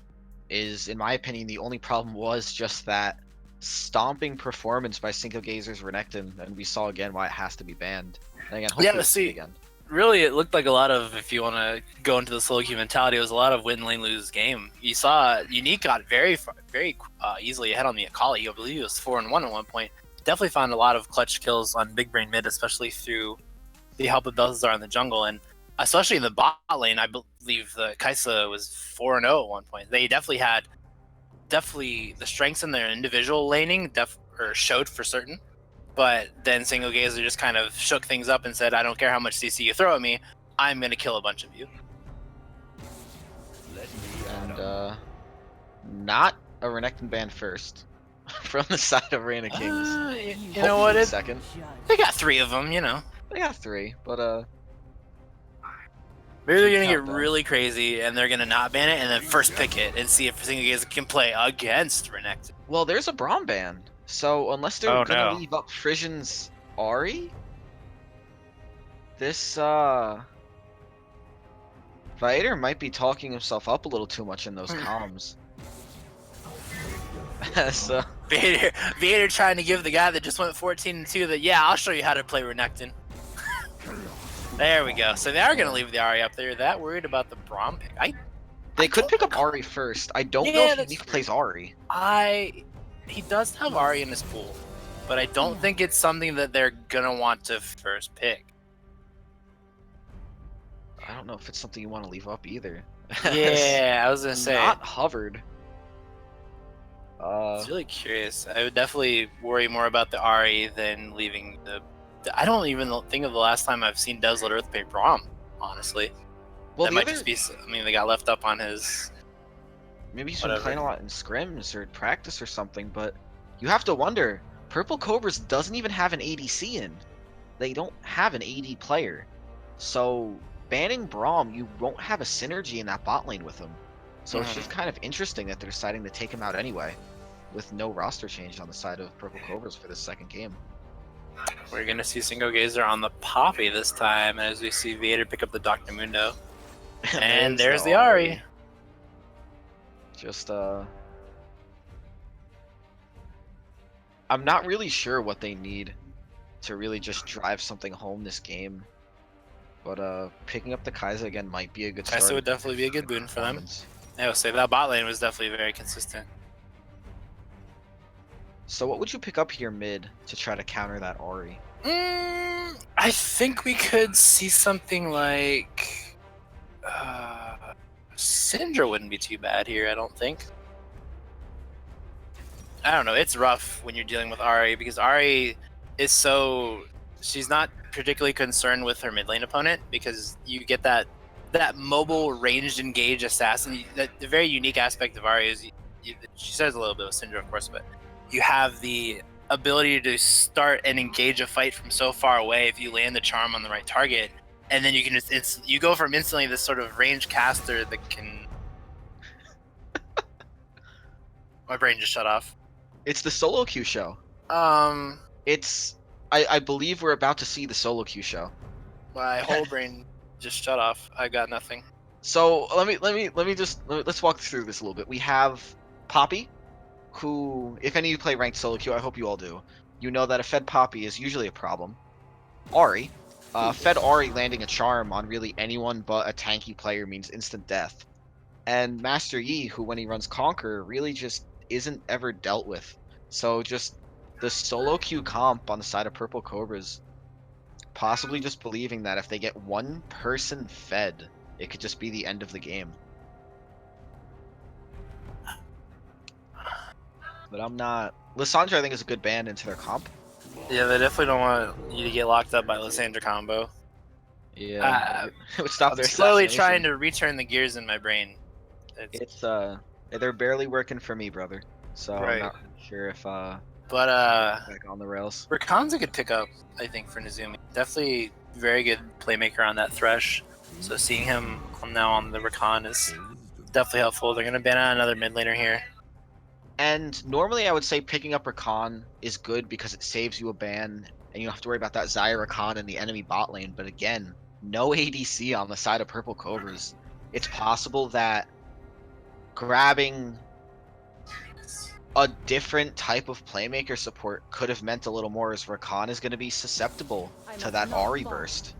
In my opinion, the only problem was just that stomping performance by Cinco Gazers Renekton, and we saw again why it has to be banned. And again, hopefully let's see. Again. Really, it looked like a lot of, if you want to go into the solo queue mentality, it was a lot of win lane lose game. You saw Unique got very easily ahead on the Akali. I believe it was 4-1 at one point. Definitely found a lot of clutch kills on Big Brain mid, especially through the help of Balthazar in the jungle, and especially in the bot lane. I believe the Kaisa was 4-0 at one point. They definitely had the strengths in their individual laning showed for certain, but then Single Gazer just kind of shook things up and said, I don't care how much CC you throw at me, I'm going to kill a bunch of you. And not a Renekton ban first from the side of Reign of Kings. You know what? Second. They got 3 of them, you know. They got 3, but maybe they're going to get really crazy and they're going to not ban it and then first pick it and see if Single Gazer can play against Renekton. Well, there's a Braum ban. So unless they're gonna leave up Frisian's Ahri, this Vader might be talking himself up a little too much in those comms. So Vader trying to give the guy that just went 14-2 that, yeah, I'll show you how to play Renekton. There we go. So they are gonna leave the Ahri up there. That worried about the Braum pick? They could pick up Ahri first. I don't know if Unique plays Ahri. He does have Ahri in his pool, but I don't think it's something that they're gonna want to first pick. I don't know if it's something you want to leave up either. Yeah, I was gonna say. Not hovered. I was really curious. I would definitely worry more about the Ahri than leaving the. I don't even think of the last time I've seen Desolate Earth pick Braum, honestly. Well, that might just be. I mean, they got left up on his. Maybe he's been playing a lot in scrims or practice or something, but you have to wonder, Purple Cobras doesn't even have an ADC in. They don't have an AD player. So banning Braum, you won't have a synergy in that bot lane with him. So it's just kind of interesting that they're deciding to take him out anyway, with no roster change on the side of Purple Cobras for this second game. We're going to see Singo Gazer on the Poppy this time, as we see Vader pick up the Dr. Mundo. And there's the Ahri. Just, I'm not really sure what they need to really just drive something home this game. But, picking up the Kaisa again might be a good start. Kaisa would definitely be a good boon for them. I would say that bot lane was definitely very consistent. So what would you pick up here mid to try to counter that Ahri? I think we could see something like... Syndra wouldn't be too bad here, I don't think. I don't know, it's rough when you're dealing with Ahri, because Ahri is so... She's not particularly concerned with her mid lane opponent, because you get that mobile ranged engage assassin. The very unique aspect of Ahri is, she says a little bit with Syndra, of course, but you have the ability to start and engage a fight from so far away if you land the charm on the right target. And then you can just you go from instantly this sort of range caster that can. My brain just shut off. It's the solo queue show. It's I believe we're about to see the solo queue show. My whole brain just shut off. I got nothing. So let's walk through this a little bit. We have Poppy, who, if any of you play ranked solo queue, I hope you all do. You know that a fed Poppy is usually a problem. Ahri. Fed Ahri landing a charm on really anyone but a tanky player means instant death. And Master Yi, who when he runs Conquer, really just isn't ever dealt with. So just the solo queue comp on the side of Purple Cobras possibly just believing that if they get one person fed, it could just be the end of the game. But I'm not. Lissandra, I think, is a good band into their comp. Yeah, they definitely don't want you to get locked up by Lysandra combo. Yeah, it would stop I'm their slowly assassination. trying to return the gears in my brain. It's they're barely working for me, brother. So I'm Right. not really sure if But back on the rails. Rakan's a good pickup, I think, for Nezumi. Definitely very good playmaker on that Thresh. So seeing him come now on the Rakan is definitely helpful. They're gonna ban out another mid laner here. And normally I would say picking up Rakan is good because it saves you a ban and you don't have to worry about that Xayah Rakan in the enemy bot lane. But again, no ADC on the side of Purple Cobras. It's possible that grabbing a different type of playmaker support could have meant a little more, as Rakan is going to be susceptible to that Ahri burst.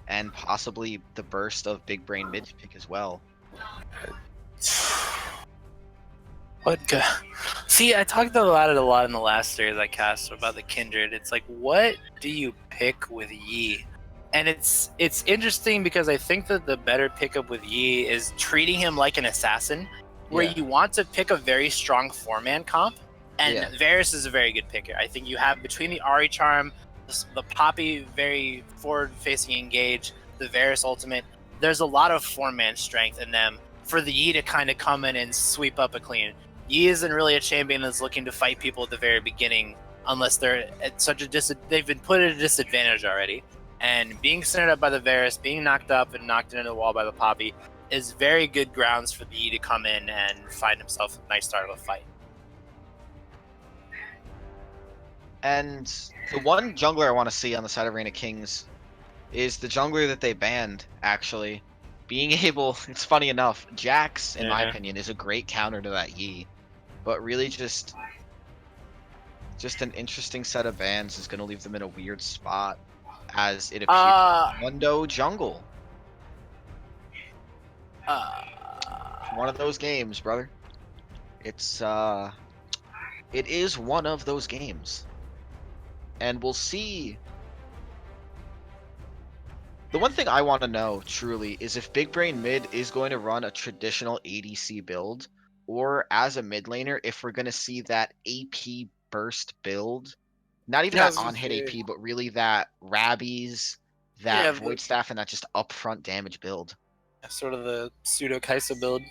And possibly the burst of Big Brain mid pick as well. What? See, I talked about it a lot in the last series I cast about the Kindred. It's like, what do you pick with Yi? And it's interesting because I think that the better pickup with Yi is treating him like an assassin, where you want to pick a very strong 4-man comp, and Varus is a very good picker. I think you have between the Ahri charm, the Poppy very forward-facing engage, the Varus ultimate, there's a lot of 4-man strength in them for the Yi to kind of come in and sweep up a clean. Yi isn't really a champion that's looking to fight people at the very beginning unless they're at such a they've been put at a disadvantage already. And being centered up by the Varus, being knocked up and knocked into the wall by the Poppy is very good grounds for the Yi to come in and find himself a nice start of a fight. And the one jungler I want to see on the side of Reign of Kings is the jungler that they banned, actually. Being able, it's funny enough, Jax, in my opinion, is a great counter to that Yi. But really just an interesting set of bans is going to leave them in a weird spot, as it appears Mundo jungle. One of those games, brother. It is one of those games. And we'll see. The one thing I want to know, truly, is if Big Brain Mid is going to run a traditional ADC build, or as a mid laner, if we're going to see that AP burst build. Not even that on-hit AP, but really that Rabbies, that Void Staff, and that just upfront damage build. Sort of the pseudo Kaisa build.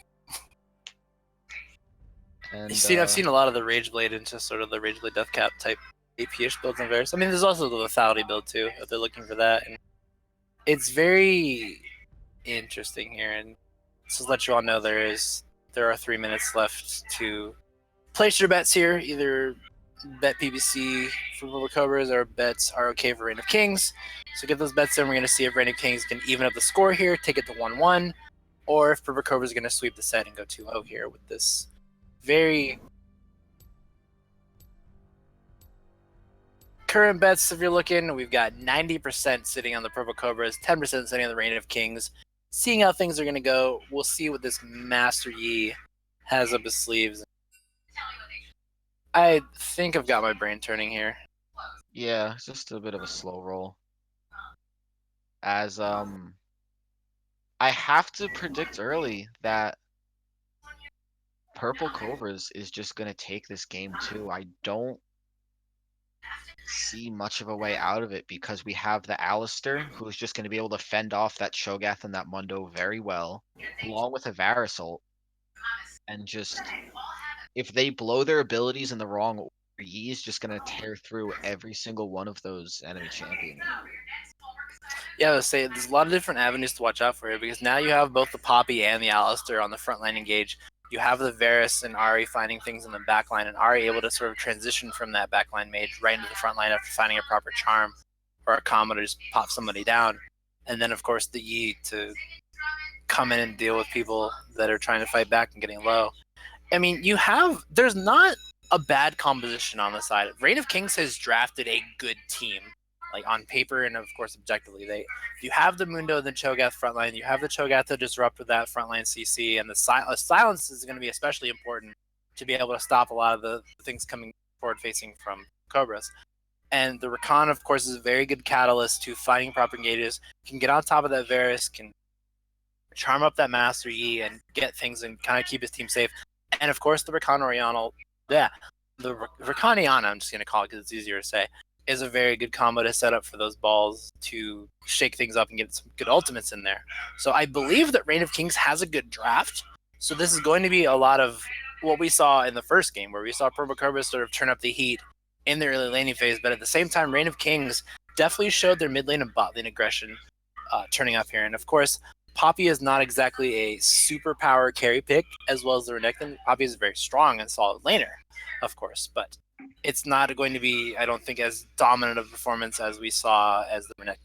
And, I've seen a lot of the Rageblade into sort of the Rageblade Deathcap type AP-ish builds in Varus. I mean, there's also the Lethality build too, if they're looking for that. And it's very interesting here, and just to let you all know, there are 3 minutes left to place your bets here. Either bet PBC for Purple Cobras or bets ROK for Reign of Kings. So get those bets in. We're going to see if Reign of Kings can even up the score here, take it to 1-1, or if Purple Cobras is going to sweep the set and go 2-0 here with this very current bets. If you're looking, we've got 90% sitting on the Purple Cobras, 10% sitting on the Reign of Kings. Seeing how things are going to go, we'll see what this Master Yi has up his sleeves. I think I've got my brain turning here. Yeah, it's just a bit of a slow roll. As I have to predict early that Purple Cobras is just going to take this game too. I don't see much of a way out of it because we have the Alistair, who's just going to be able to fend off that Cho'Gath and that Mundo very well, along with a Varus ult. And just, if they blow their abilities in the wrong order, Yi is just going to tear through every single one of those enemy champions. Yeah, I would say there's a lot of different avenues to watch out for here because now you have both the Poppy and the Alistair on the front line engage. You have the Varus and Ahri finding things in the backline, and Ahri able to sort of transition from that backline mage right into the front line after finding a proper charm or a combo to just pop somebody down. And then, of course, the Yi to come in and deal with people that are trying to fight back and getting low. I mean, there's not a bad composition on the side. Reign of Kings has drafted a good team, like on paper and of course objectively. You have the Mundo and the Cho'Gath frontline. You have the Cho'Gath to disrupt with that frontline CC, and the silence is going to be especially important to be able to stop a lot of the things coming forward facing from Cobras. And the Rakan, of course, is a very good catalyst to finding proper engages. Can get on top of that Varus, can charm up that Master Yi and get things and kind of keep his team safe. And of course, the Rakan Oriental, the Rakaniana, I'm just going to call it because it's easier to say, is a very good combo to set up for those balls to shake things up and get some good ultimates in there. So I believe that Reign of Kings has a good draft. So this is going to be a lot of what we saw in the first game, where we saw Purple Cobras sort of turn up the heat in the early laning phase, but at the same time, Reign of Kings definitely showed their mid lane and bot lane aggression turning up here. And of course, Poppy is not exactly a super power carry pick, as well as the Renekton. Poppy is a very strong and solid laner, of course, but it's not going to be, I don't think, as dominant of a performance as we saw as the Renekton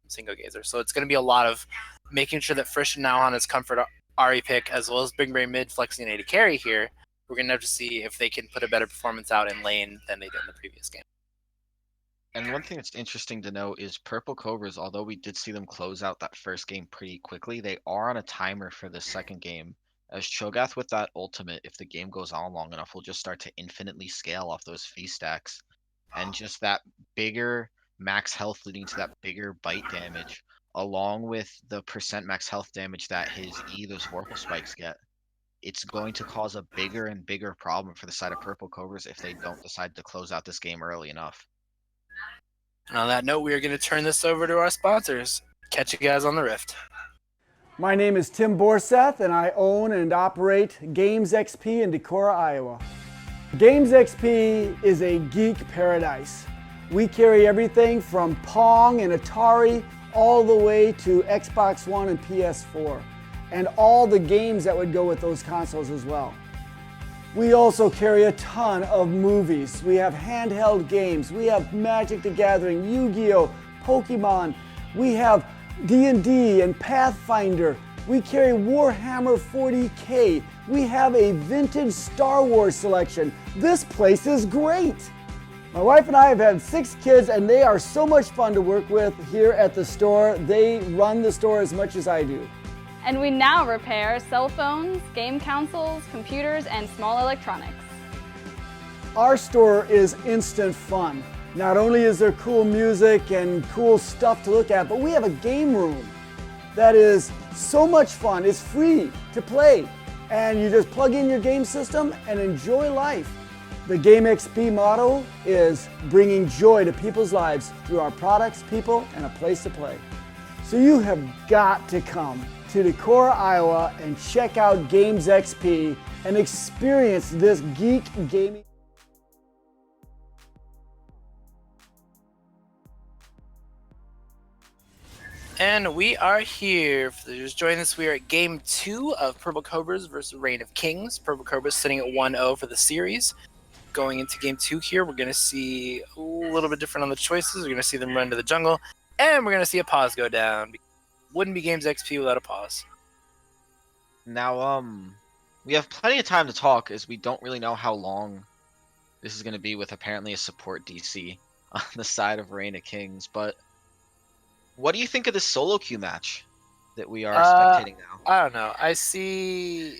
single gazer. So it's going to be a lot of making sure that Frisch and now on his comfort Ahri pick, as well as Big Brain mid flexing A to carry here. We're going to have to see if they can put a better performance out in lane than they did in the previous game. And one thing that's interesting to note is Purple Cobras, although we did see them close out that first game pretty quickly, they are on a timer for the second game. As Cho'Gath with that ultimate, if the game goes on long enough, will just start to infinitely scale off those fee stacks. And just that bigger max health leading to that bigger bite damage, along with the percent max health damage that his those Vorpal spikes get. It's going to cause a bigger and bigger problem for the side of Purple Cobras if they don't decide to close out this game early enough. And on that note, we are going to turn this over to our sponsors. Catch you guys on the Rift. My name is Tim Borseth, and I own and operate Games XP in Decorah, Iowa. Games XP is a geek paradise. We carry everything from Pong and Atari all the way to Xbox One and PS4, and all the games that would go with those consoles as well. We also carry a ton of movies. We have handheld games. We have Magic the Gathering, Yu-Gi-Oh, Pokemon. We have D&D and Pathfinder. We carry Warhammer 40K. We have a vintage Star Wars selection. This place is great. My wife and I have had 6 kids, and they are so much fun to work with here at the store. They run the store as much as I do. And we now repair cell phones, game consoles, computers, and small electronics. Our store is instant fun. Not only is there cool music and cool stuff to look at, but we have a game room that is so much fun. It's free to play, and you just plug in your game system and enjoy life. The Game XP motto is bringing joy to people's lives through our products, people, and a place to play. So you have got to come to Decorah, Iowa, and check out Games XP and experience this geek gaming. And we are here. If you're just joining us, we are at Game 2 of Purple Cobras versus Reign of Kings. Purple Cobras sitting at 1-0 for the series. Going into Game 2 here, we're going to see a little bit different on the choices. We're going to see them run to the jungle, and we're going to see a pause go down. Wouldn't be Games XP without a pause. Now, we have plenty of time to talk, as we don't really know how long this is going to be with apparently a support DC on the side of Reign of Kings. But what do you think of this solo queue match that we are spectating now? I don't know. I see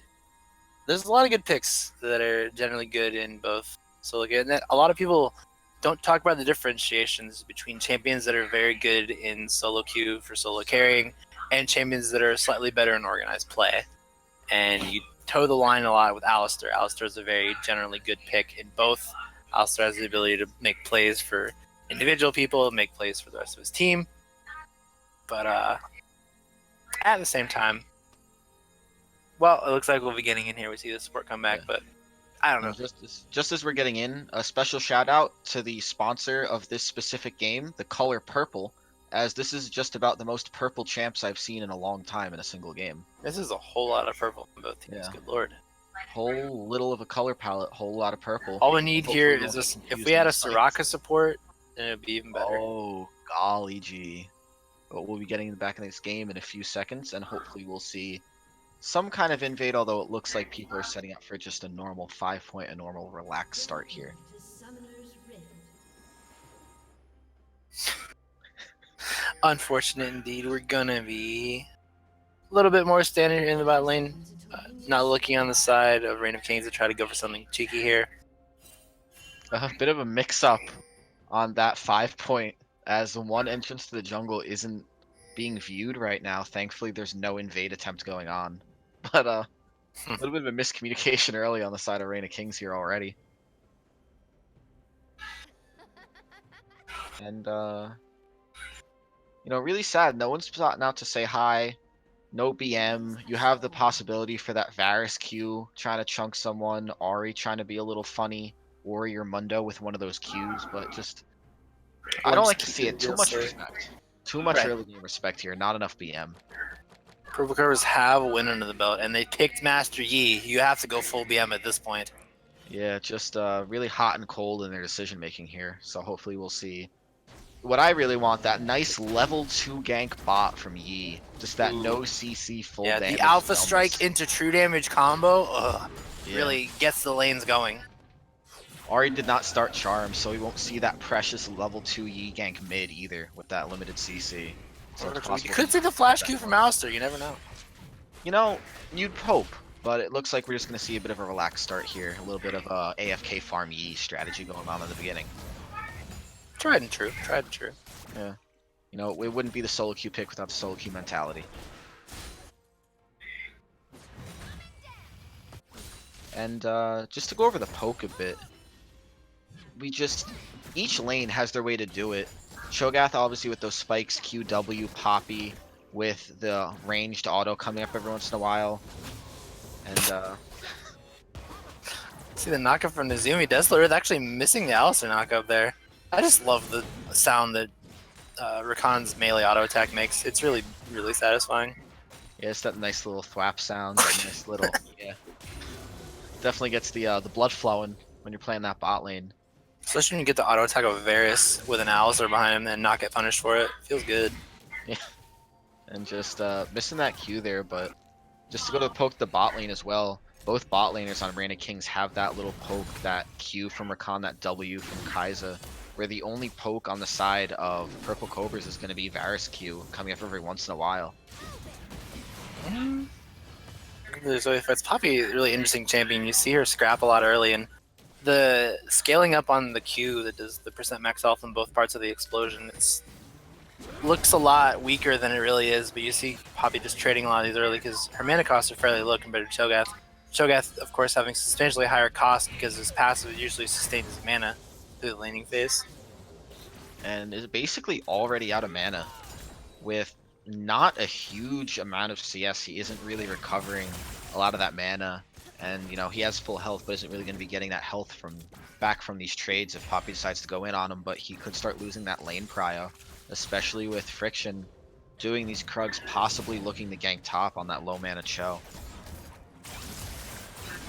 there's a lot of good picks that are generally good in both solo queue. And a lot of people don't talk about the differentiations between champions that are very good in solo queue for solo carrying and champions that are slightly better in organized play. And you toe the line a lot with Alistar. Alistar is a very generally good pick in both. Alistar has the ability to make plays for individual people, make plays for the rest of his team. But at the same time, well, it looks like we'll be getting in here. We see the support come back, but I don't know. Just as we're getting in, a special shout out to the sponsor of this specific game, the color purple, as this is just about the most purple champs I've seen in a long time in a single game. This is a whole lot of purple in both teams. Yeah. Good lord. Whole little of a color palette, whole lot of purple. All we need Hopefully here we'll is this. get If confused we had in a the sights. Soraka support, then it'd be even better. Oh, golly gee. But we'll be getting back in this game in a few seconds, and hopefully we'll see some kind of invade, although it looks like people are setting up for just a normal 5-point, a normal relaxed start here. Unfortunate indeed. We're gonna be a little bit more standard in the bot lane. Not looking on the side of Reign of Kings to try to go for something cheeky here. A bit of a mix-up on that 5-point, as the one entrance to the jungle isn't being viewed right now. Thankfully, there's no invade attempt going on. But a little bit of a miscommunication early on the side of Reign of Kings here already. And you know, really sad. No one's gotten out to say hi. No BM. You have the possibility for that Varus Q trying to chunk someone, Ari trying to be a little funny, Warrior Mundo with one of those Qs, but just I Or don't just like to keep see it. Too much DSA. respect. Too much Right. early game respect here. Not enough BM. Purple Cobras have a win under the belt, and they picked Master Yi. You have to go full BM at this point. Yeah, just really hot and cold in their decision making here. So hopefully we'll see. What I really want, that nice level 2 gank bot from Yi. Just that Ooh. no CC full Yeah, damage. the Alpha dumbness. Strike into True Damage combo Yeah. really gets the lanes going. Ari did not start Charm, so we won't see that precious level 2 Yi gank mid either with that limited CC. So it's You possible could he- see the Flash Q from Alistair, you never know. You know, you'd hope, but it looks like we're just going to see a bit of a relaxed start here. A little bit of a AFK farm Yi strategy going on in the beginning. Tried and true, tried and true. Yeah. You know, it wouldn't be the solo queue pick without the solo queue mentality. And just to go over the poke a bit, each lane has their way to do it. Cho'Gath obviously with those spikes, QW, Poppy, with the ranged auto coming up every once in a while. And See the knockup from Nazumi. Desler is actually missing the Alistair knockup there. I just love the sound that Rakan's melee auto attack makes. It's really, really satisfying. yeah, it's that nice little thwap sound, that nice little yeah. Definitely gets the blood flowing when you're playing that bot lane. Especially when you get the auto attack of Varus with an Alistair behind him and not get punished for it. Feels good. And just missing that Q there, but just to go to poke the bot lane as well. Both bot laners on Reign of Kings have that little poke, that Q from Rakan, that W from Kai'Sa, where the only poke on the side of Purple Cobras is going to be Varus Q coming up every once in a while. So if it's Poppy, really interesting champion. You see her scrap a lot early, and the scaling up on the Q that does the percent max health in both parts of the explosion, looks a lot weaker than it really is. But you see Poppy just trading a lot of these early because her mana costs are fairly low compared to Cho'Gath. Cho'Gath, of course, having substantially higher cost because his passive usually sustains his mana through the laning phase. And is basically already out of mana with not a huge amount of CS. He isn't really recovering a lot of that mana, and you know, he has full health but isn't really going to be getting that health back from these trades if Poppy decides to go in on him. But he could start losing that lane prio, especially with Friction doing these Krugs, possibly looking to gank top on that low mana Cho.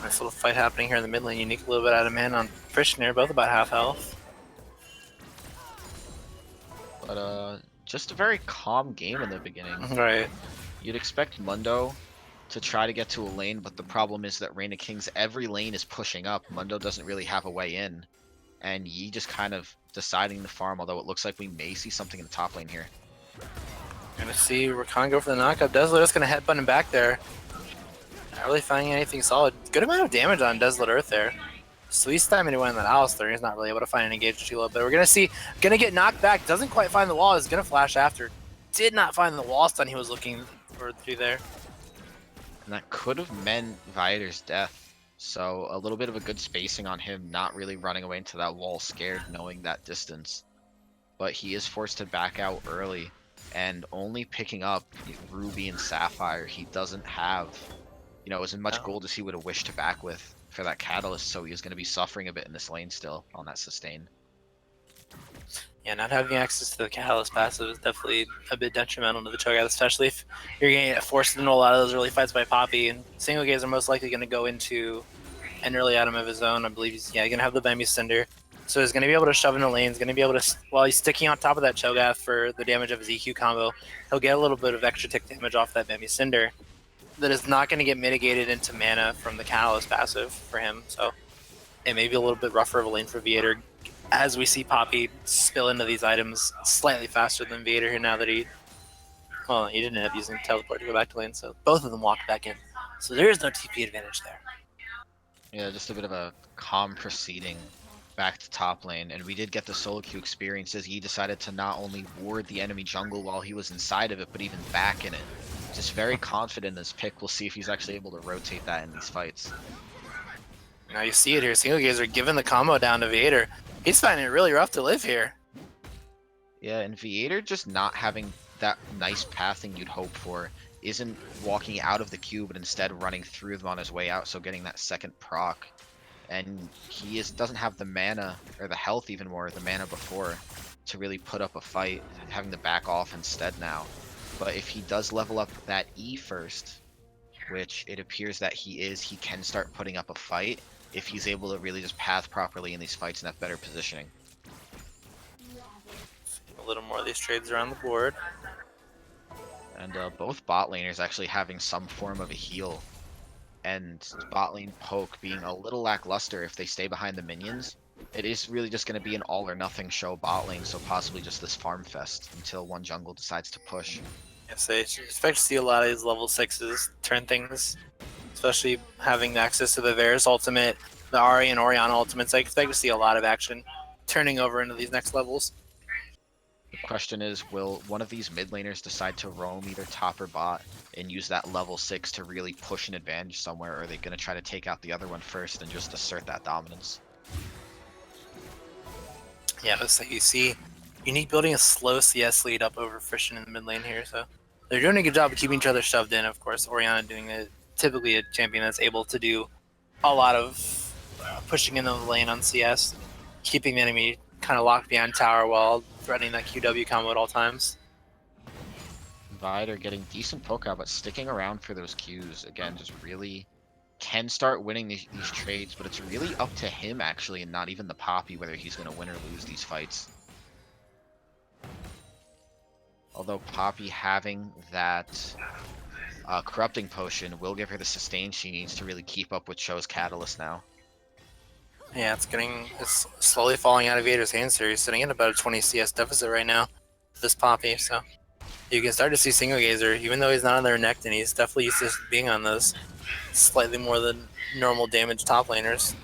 Nice little fight happening here in the mid lane. Unique a little bit out of mana on Friction here, both about half health. But just a very calm game in the beginning. Right. You'd expect Mundo to try to get to a lane, but the problem is that Reign of Kings, every lane is pushing up. Mundo doesn't really have a way in, and Yi just kind of deciding to farm, although it looks like we may see something in the top lane here. Gonna see Rakan go for the knockup. Desler just gonna headbutt him back there. Not really finding anything solid. Good amount of damage on Desolate Earth there. Sweet time to win that Alistair. He's not really able to find an engage too low, but we're gonna get knocked back. Doesn't quite find the wall. Is gonna flash after. Did not find the wall stun he was looking for through there. And that could have meant Viator's death. So a little bit of a good spacing on him, not really running away into that wall scared, knowing that distance. But he is forced to back out early, and only picking up Ruby and Sapphire. He doesn't have, you know, as much gold as he would have wished to back with for that catalyst, so he is going to be suffering a bit in this lane still on that sustain. Yeah, not having access to the Catalyst passive is definitely a bit detrimental to the Cho'Gath, especially if you're going to get forced into a lot of those early fights by Poppy. And single gaze are most likely going to go into an early item of his own. I believe he's going to have the Bambi Cinder. So he's going to be able to shove in the lanes, going to be able to, while he's sticking on top of that Cho'Gath for the damage of his EQ combo, he'll get a little bit of extra tick damage off that Bambi Cinder that is not going to get mitigated into mana from the Catalyst passive for him. So it may be a little bit rougher of a lane for Viator, as we see Poppy spill into these items slightly faster than Vader here now that he didn't end up using teleport to go back to lane, so both of them walked back in. So there is no TP advantage there. Yeah, just a bit of a calm proceeding back to top lane, and we did get the solo queue experience as he decided to not only ward the enemy jungle while he was inside of it, but even back in it. Just very confident in this pick. We'll see if he's actually able to rotate that in these fights. Now you see it here. Single Gazer giving the combo down to Vader. He's finding it really rough to live here. Yeah, and Vader just not having that nice pathing you'd hope for. Isn't walking out of the queue, but instead running through them on his way out, so getting that second proc. And he doesn't have the mana, or the health even more, the mana before, to really put up a fight, having to back off instead now. But if he does level up that E first, which it appears that he can start putting up a fight if he's able to really just path properly in these fights and have better positioning. A little more of these trades around the board. And both bot laners actually having some form of a heal. And bot lane poke being a little lackluster if they stay behind the minions. It is really just going to be an all or nothing show bot lane, so possibly just this farm fest until one jungle decides to push. Yes, I expect to see a lot of these level 6s turn things, especially having access to the Varus ultimate, the Ahri and Orianna ultimates. I expect to see a lot of action turning over into these next levels. The question is, will one of these mid laners decide to roam either top or bot and use that level 6 to really push an advantage somewhere, or are they going to try to take out the other one first and just assert that dominance? Yeah, looks like you see Unique building a slow CS lead up over Frischen in the mid lane here, so they're doing a good job of keeping each other shoved in. Of course, Orianna doing typically a champion that's able to do a lot of pushing in the lane on CS, keeping the enemy kind of locked behind tower while threatening that QW combo at all times. Vider getting decent poke out, but sticking around for those Qs. Again, just really can start winning these trades, but it's really up to him actually, and not even the Poppy, whether he's going to win or lose these fights. Although Poppy having that corrupting potion will give her the sustain she needs to really keep up with Cho's catalyst now. Yeah, it's slowly falling out of Vader's hands here. He's sitting at about a 20 CS deficit right now with this Poppy, so you can start to see Single Gazer, even though he's not on their neck, and he's definitely used to being on those slightly more than normal damage top laners.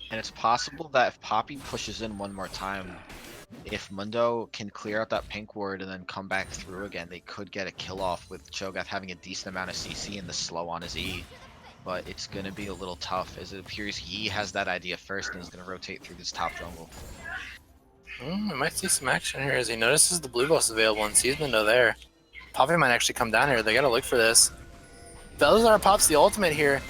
And it's possible that if Poppy pushes in one more time, if Mundo can clear out that pink ward and then come back through again, they could get a kill off with Cho'Gath having a decent amount of CC and the slow on his E. But it's going to be a little tough, as it appears he has that idea first and is going to rotate through this top jungle. We might see some action here as he notices the blue buff available and sees Mundo there. Poppy might actually come down here. They got to look for this. Balthazar pops the ultimate here.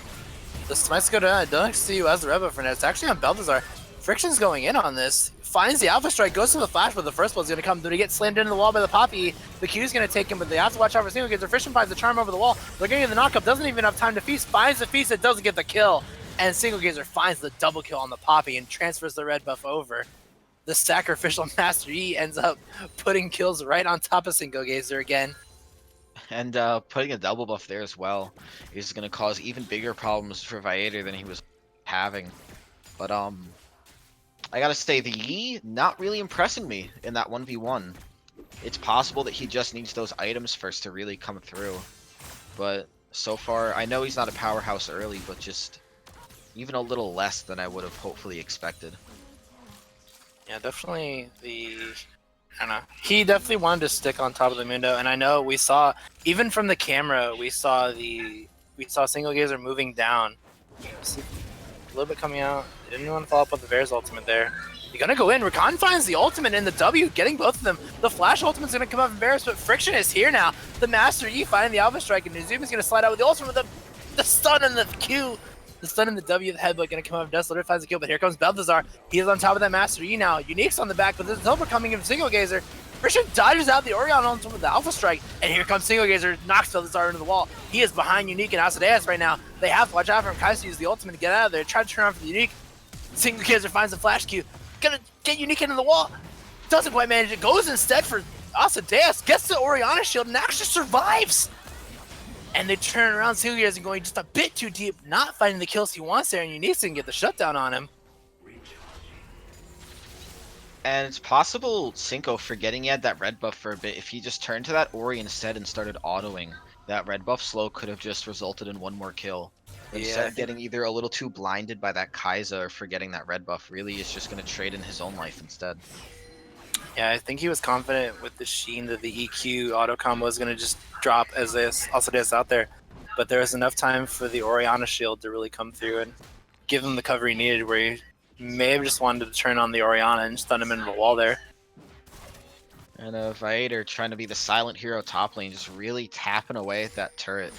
This might go down. Don't see who has the red buff for now. It's actually on Balthazar. Friction's going in on this. Finds the Alpha Strike, goes to the flash, but the first one's going to come. Did he get slammed into the wall by the Poppy? The Q's going to take him, but they have to watch out for Single Gazer. Friction finds the charm over the wall. They're getting the knockup. Doesn't even have time to feast. Finds the feast. It doesn't get the kill. And Single Gazer finds the double kill on the Poppy and transfers the red buff over. The sacrificial Master E ends up putting kills right on top of Single Gazer again. And putting a double buff there as well is going to cause even bigger problems for Vader than he was having. But I gotta say, the E not really impressing me in that 1v1. It's possible that he just needs those items first to really come through. But so far, I know he's not a powerhouse early, but just even a little less than I would have hopefully expected. Yeah, definitely I don't know. He definitely wanted to stick on top of the Mundo, and I know we saw, even from the camera, we saw Single Gazer moving down. See, a little bit coming out. Didn't want to follow up with the Varus ultimate there. You're gonna go in. Rakan finds the ultimate in the W, getting both of them. The flash ultimate's gonna come up from Varus, but Friction is here now. The Master E finding the Alpha Strike, and Nazuma's gonna slide out with the ultimate with the stun and the Q. The stun and the W, the headbutt gonna come up. Desolator finds the kill, but here comes Balthazar. He is on top of that Master E now. Unique's on the back, but there's Silver coming in from Single Gazer. Friction dodges out the Orion ultimate with the Alpha Strike, and here comes Single Gazer, knocks Balthazar into the wall. He is behind Unique and Asadeus right now. They have to watch out for him. Kai'Sa uses the ultimate to get out of there. Try to turn around for the Unique. Single Gazer finds the flash Q. Gonna get Unique into the wall. Doesn't quite manage it. Goes instead for Asadeus. Gets the Orianna shield and actually survives. And they turn around. Single Gazer going just a bit too deep, not finding the kills he wants there, and Unique can get the shutdown on him. And it's possible Cinco, forgetting he had that red buff for a bit, if he just turned to that Ori instead and started autoing, that red buff slow could have just resulted in one more kill. Instead of getting either a little too blinded by that Kai'Sa or forgetting that red buff, really is just going to trade in his own life instead. Yeah, I think he was confident with the Sheen that the EQ auto combo was going to just drop as this also does out there. But there was enough time for the Orianna shield to really come through and give him the cover he needed, where he may have just wanted to turn on the Orianna and stun him into the wall there. And Viator trying to be the silent hero top lane, just really tapping away at that turret.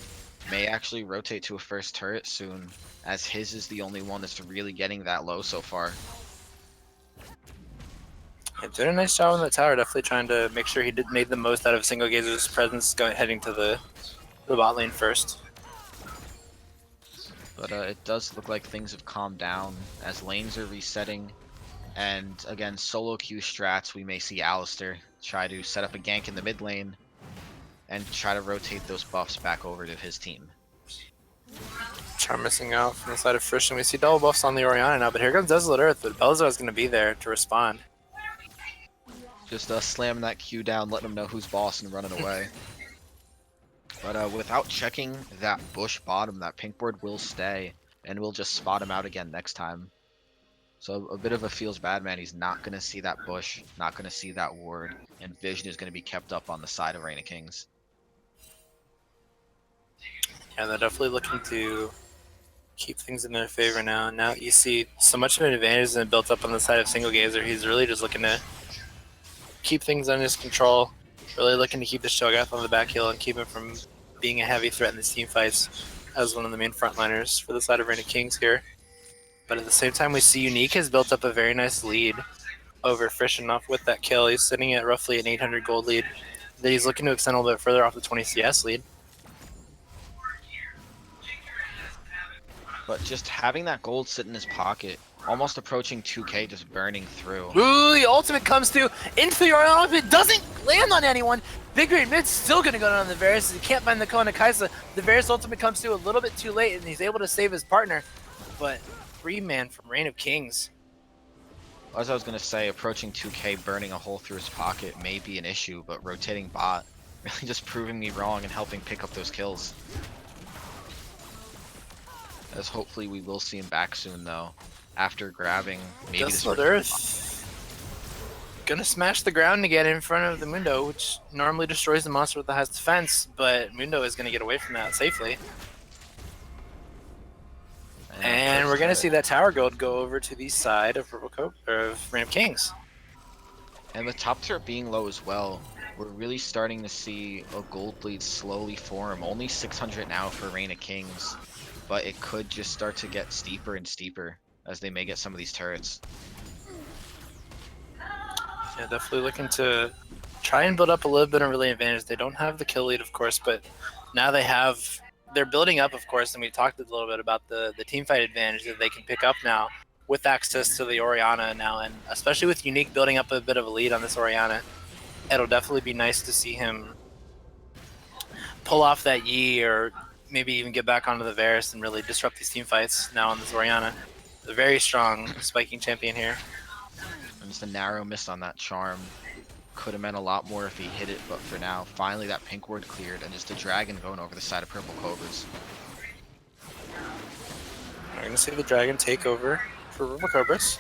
May actually rotate to a first turret soon, as his is the only one that's really getting that low so far. Yeah, did a nice job on the tower, definitely trying to make sure he made the most out of Single Gazer's presence heading to the bot lane first. But it does look like things have calmed down as lanes are resetting. And again, solo queue strats, we may see Alistar try to set up a gank in the mid lane and try to rotate those buffs back over to his team. Charm missing out from the side of Frisch, and we see double buffs on the Orianna now, but here comes Desolate Earth, but Belzo is going to be there to respond. Just slamming that Q down, letting him know who's boss and running away. But without checking that bush bottom, that pink board will stay, and we'll just spot him out again next time. So a bit of a feels bad man. He's not going to see that bush, not going to see that ward, and vision is going to be kept up on the side of Reign of Kings. Yeah, they're definitely looking to keep things in their favor now. Now you see so much of an advantage has been built up on the side of Single Gazer. He's really just looking to keep things under his control, really looking to keep the Shogath on the back hill and keep him from being a heavy threat in these team fights as one of the main frontliners for the side of Reign of Kings here. But at the same time, we see Unique has built up a very nice lead over Frisch enough with that kill. He's sitting at roughly an 800 gold lead that he's looking to extend a little bit further off the 20 CS lead. But just having that gold sit in his pocket, almost approaching 2k, just burning through. Ooh, the ultimate comes through into the Orianna. It doesn't land on anyone. Big Green Mid's still going to go down on the Varus. He can't find the Kona Kai'Sa. The Varus ultimate comes through a little bit too late, and he's able to save his partner. But 3-man from Reign of Kings. As I was going to say, approaching 2k, burning a hole through his pocket may be an issue, but rotating bot really just proving me wrong and helping pick up those kills. As hopefully we will see him back soon, though, after grabbing maybe Desolate Earth. Gonna smash the ground to get in front of the Mundo, which normally destroys the monster with the highest defense, but Mundo is gonna get away from that safely. And we're gonna see that tower gold go over to the side of Reign of Kings. And with top turret being low as well, we're really starting to see a gold lead slowly form. Only 600 now for Reign of Kings, but it could just start to get steeper and steeper as they may get some of these turrets. Yeah, definitely looking to try and build up a little bit of really advantage. They don't have the kill lead, of course, but now they're building up, of course, and we talked a little bit about the team fight advantage that they can pick up now with access to the Orianna now, and especially with Unique building up a bit of a lead on this Orianna, it'll definitely be nice to see him pull off that Yi or maybe even get back onto the Varus and really disrupt these team fights now on this Orianna. A very strong spiking champion here. And just a narrow miss on that charm. Could have meant a lot more if he hit it, but for now, finally that pink ward cleared, and just a dragon going over the side of purple Cobras. We're going to see the dragon take over for purple Cobras.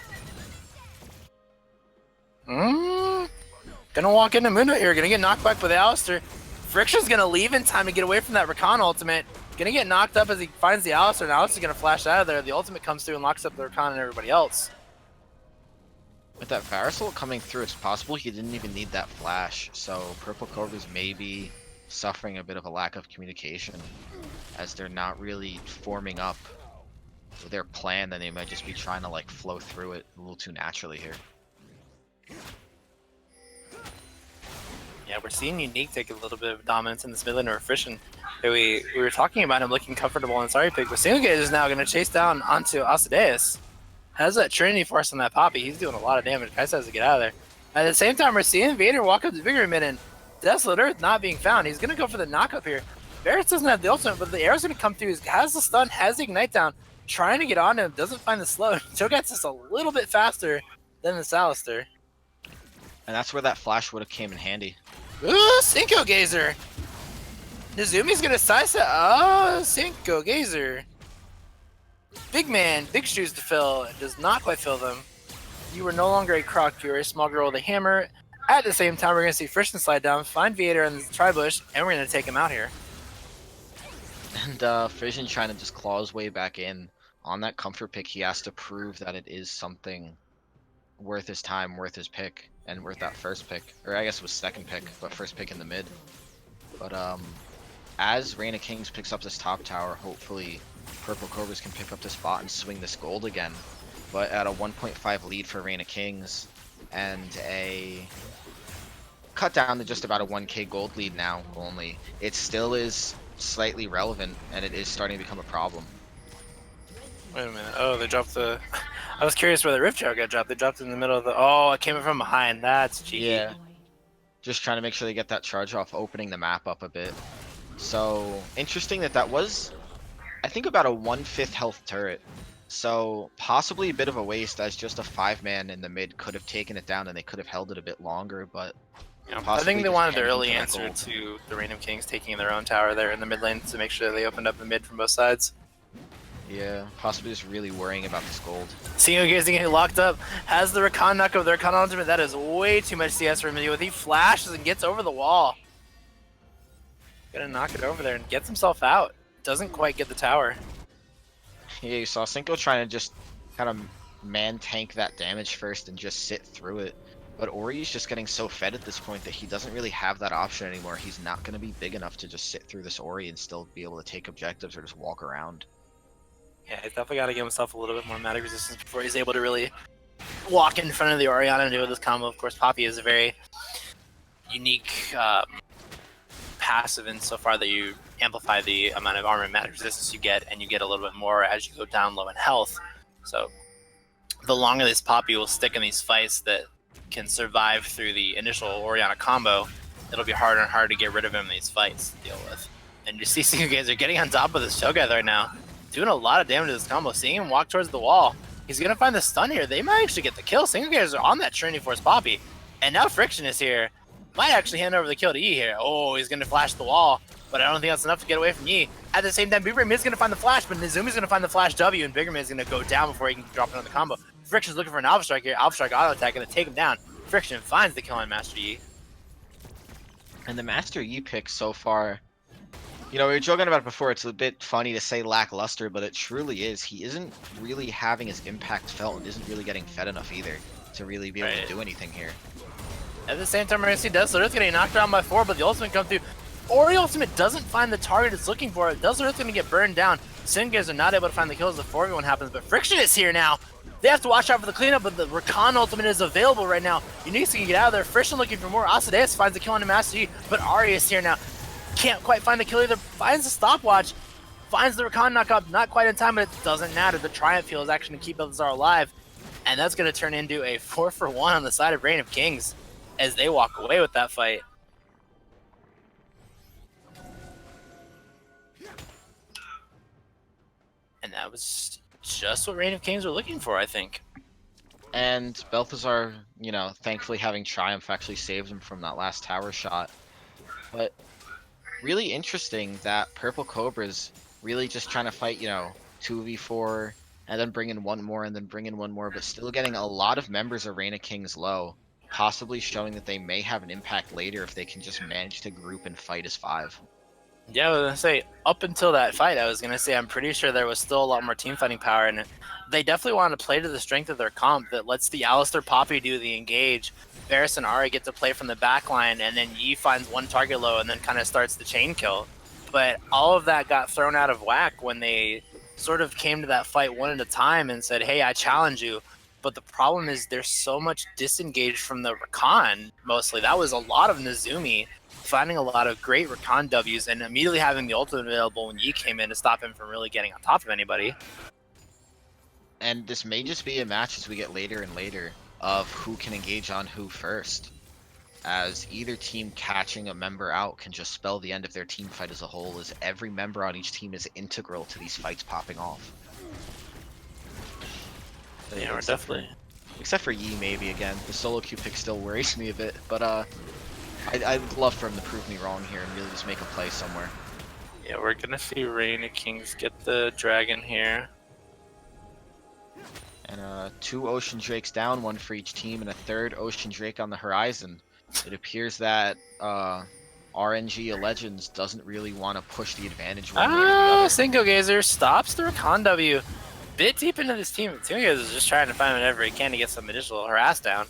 Gonna walk into Mundo here, gonna get knocked back with Alistar. Friction's gonna leave in time to get away from that Rakan ultimate. Gonna get knocked up as he finds the Alistar, and Alistar's gonna flash out of there. The ultimate comes through and locks up the Rakan and everybody else. With that Varus ult coming through, it's possible he didn't even need that flash, so purple Cobras may be suffering a bit of a lack of communication as they're not really forming up their plan. Then they might just be trying to like flow through it a little too naturally here. Yeah, we're seeing Unique take a little bit of dominance in this mid lane of Friction. We were talking about him looking comfortable in Sorry Pick, but Single Gazer is now going to chase down onto Asadeus. Has that Trinity Force on that Poppy. He's doing a lot of damage. Kai'Sa has to get out of there. At the same time, we're seeing Vader walk up the bigger mid and Desolate Earth not being found. He's going to go for the knockup here. Varus doesn't have the ultimate, but the arrow's going to come through. He has the stun, has the ignite down, trying to get on him, doesn't find the slow. Cho'Gath's just a little bit faster than the Alistar. And that's where that flash would have came in handy. Ooh, Single Gazer! Nazumi's gonna size it. Oh, Single Gazer. Big man, big shoes to fill, does not quite fill them. You are no longer a croc, you're a small girl with a hammer. At the same time, we're going to see Frishton slide down, find Viator in the tri-bush, and we're going to take him out here. And Fission trying to just claw his way back in. On that comfort pick, he has to prove that it is something worth his time, worth his pick, and worth that first pick. Or I guess it was second pick, but first pick in the mid. But as Reign of Kings picks up this top tower, hopefully Purple Cobras can pick up the spot and swing this gold again. But at a 1.5 lead for Reign of Kings, and a cut down to just about a 1k gold lead now only, it still is slightly relevant, and it is starting to become a problem. Wait a minute. Oh, they dropped the... I was curious where the Rift Jar got dropped. They dropped it in the middle of the... Oh, it came in from behind. That's cheeky. Yeah. Just trying to make sure they get that charge off, opening the map up a bit. So, interesting that was, I think, about a 1/5 health turret. So, possibly a bit of a waste, as just a 5-man in the mid could have taken it down and they could have held it a bit longer, but... Yeah, I think they wanted the early answer to the Reign of Kings taking their own tower there in the mid lane to make sure they opened up the mid from both sides. Yeah, possibly just really worrying about this gold. Seeing who getting locked up, has the Rakan knock of the Rakan ultimate. That is way too much CS for him to deal with. He flashes and gets over the wall. Gonna knock it over there and gets himself out. Doesn't quite get the tower. Yeah, you saw Cinco trying to just kind of man tank that damage first and just sit through it. But Ori's just getting so fed at this point that he doesn't really have that option anymore. He's not going to be big enough to just sit through this Ori and still be able to take objectives or just walk around. Yeah, he's definitely got to give himself a little bit more magic resistance before he's able to really walk in front of the Orianna and do this combo. Of course, Poppy is a very unique passive insofar that you amplify the amount of armor and magic resistance you get, and you get a little bit more as you go down low in health. So the longer this Poppy will stick in these fights that can survive through the initial Orianna combo, it'll be harder and harder to get rid of him in these fights to deal with. And you see Single guys are getting on top of this Cho'Gath right now, doing a lot of damage to this combo. Seeing him walk towards the wall, he's gonna find the stun here. They might actually get the kill. Single guys are on that Trinity Force Poppy, and now Friction is here. Might actually hand over the kill to Yi here. Oh, he's gonna flash the wall, but I don't think that's enough to get away from Yi. At the same time, Big Ram is gonna find the flash, but Nizumi's gonna find the flash W, and Big Ram is gonna go down before he can drop another combo. Friction's looking for an Alpha Strike here. Alpha Strike auto attack gonna take him down. Friction finds the kill on Master Yi. And the Master Yi pick so far, you know, we were joking about it before, it's a bit funny to say lackluster, but it truly is. He isn't really having his impact felt and isn't really getting fed enough either to really be able to do anything here. At the same time, we're gonna see Desolate Earth getting knocked down by 4, but the ultimate comes through. Ori ultimate doesn't find the target it's looking for. Desolate Earth gonna get burned down. Singers are not able to find the kills before everyone happens, but Friction is here now. They have to watch out for the cleanup, but the Rakan ultimate is available right now. Unique can get out of there. Friction looking for more. Asadeus finds the kill on the Master Yi, but Ari is here now. Can't quite find the kill either. Finds the stopwatch. Finds the Rakan knockup. Not quite in time, but it doesn't matter. The Triumph Heal is actually going to keep Balthazar alive. And that's going to turn into a 4-for-1 on the side of Reign of Kings as they walk away with that fight. And that was just what Reign of Kings were looking for, I think. And Balthazar, you know, thankfully having Triumph actually saved him from that last tower shot. But really interesting that Purple Cobra's really just trying to fight, you know, 2v4 and then bring in one more and then bring in one more, but still getting a lot of members of Reign of Kings low, possibly showing that they may have an impact later if they can just manage to group and fight as 5. Yeah, I was going to say, up until that fight, I was going to say I'm pretty sure there was still a lot more team fighting power, and they definitely wanted to play to the strength of their comp that lets the Alistar Poppy do the engage. Varus and Ari get to play from the back line, and then Yi finds one target low and then kind of starts the chain kill. But all of that got thrown out of whack when they sort of came to that fight one at a time and said, hey, I challenge you. But the problem is there's so much disengaged from the Rakan, mostly. That was a lot of Nezumi finding a lot of great Rakan Ws and immediately having the ultimate available when Yi came in to stop him from really getting on top of anybody. And this may just be a match as we get later and later of who can engage on who first, as either team catching a member out can just spell the end of their team fight as a whole, as every member on each team is integral to these fights popping off. Yeah, we're definitely. Except for Yi, maybe, again. The solo queue pick still worries me a bit, but I'd love for him to prove me wrong here and really just make a play somewhere. Yeah, we're gonna see Reign of Kings get the dragon here. And 2 Ocean Drakes down, 1 for each team, and a 3rd Ocean Drake on the horizon. It appears that RNG Legends doesn't really want to push the advantage one way or the other. Cinco Gazer stops the Recon W. Bit deep into this team. Cinco Gazer is just trying to find whatever he can to get some additional harass down.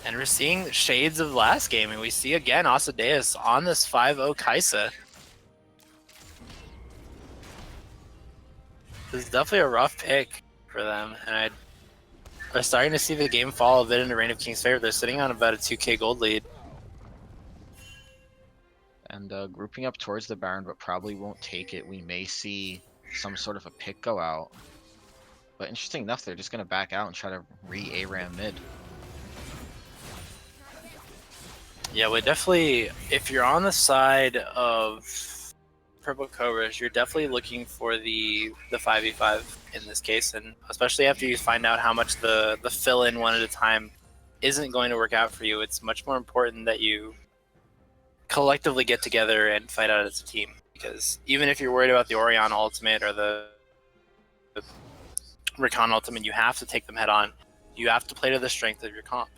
And we're seeing shades of last game, and we see again Asadeus on this 5-0 Kaisa. This is definitely a rough pick for them, and they're starting to see the game fall a bit into Reign of King's favor. They're sitting on about a 2k gold lead. And grouping up towards the Baron, but probably won't take it. We may see some sort of a pick go out. But interesting enough, they're just going to back out and try to re-ARAM mid. Yeah, we definitely, if you're on the side of Purple Cobras, you're definitely looking for the 5v5 in this case, and especially after you find out how much the fill-in one at a time isn't going to work out for you, it's much more important that you collectively get together and fight out as a team. Because even if you're worried about the Orion ultimate or the Recon ultimate, you have to take them head on. You have to play to the strength of your comp.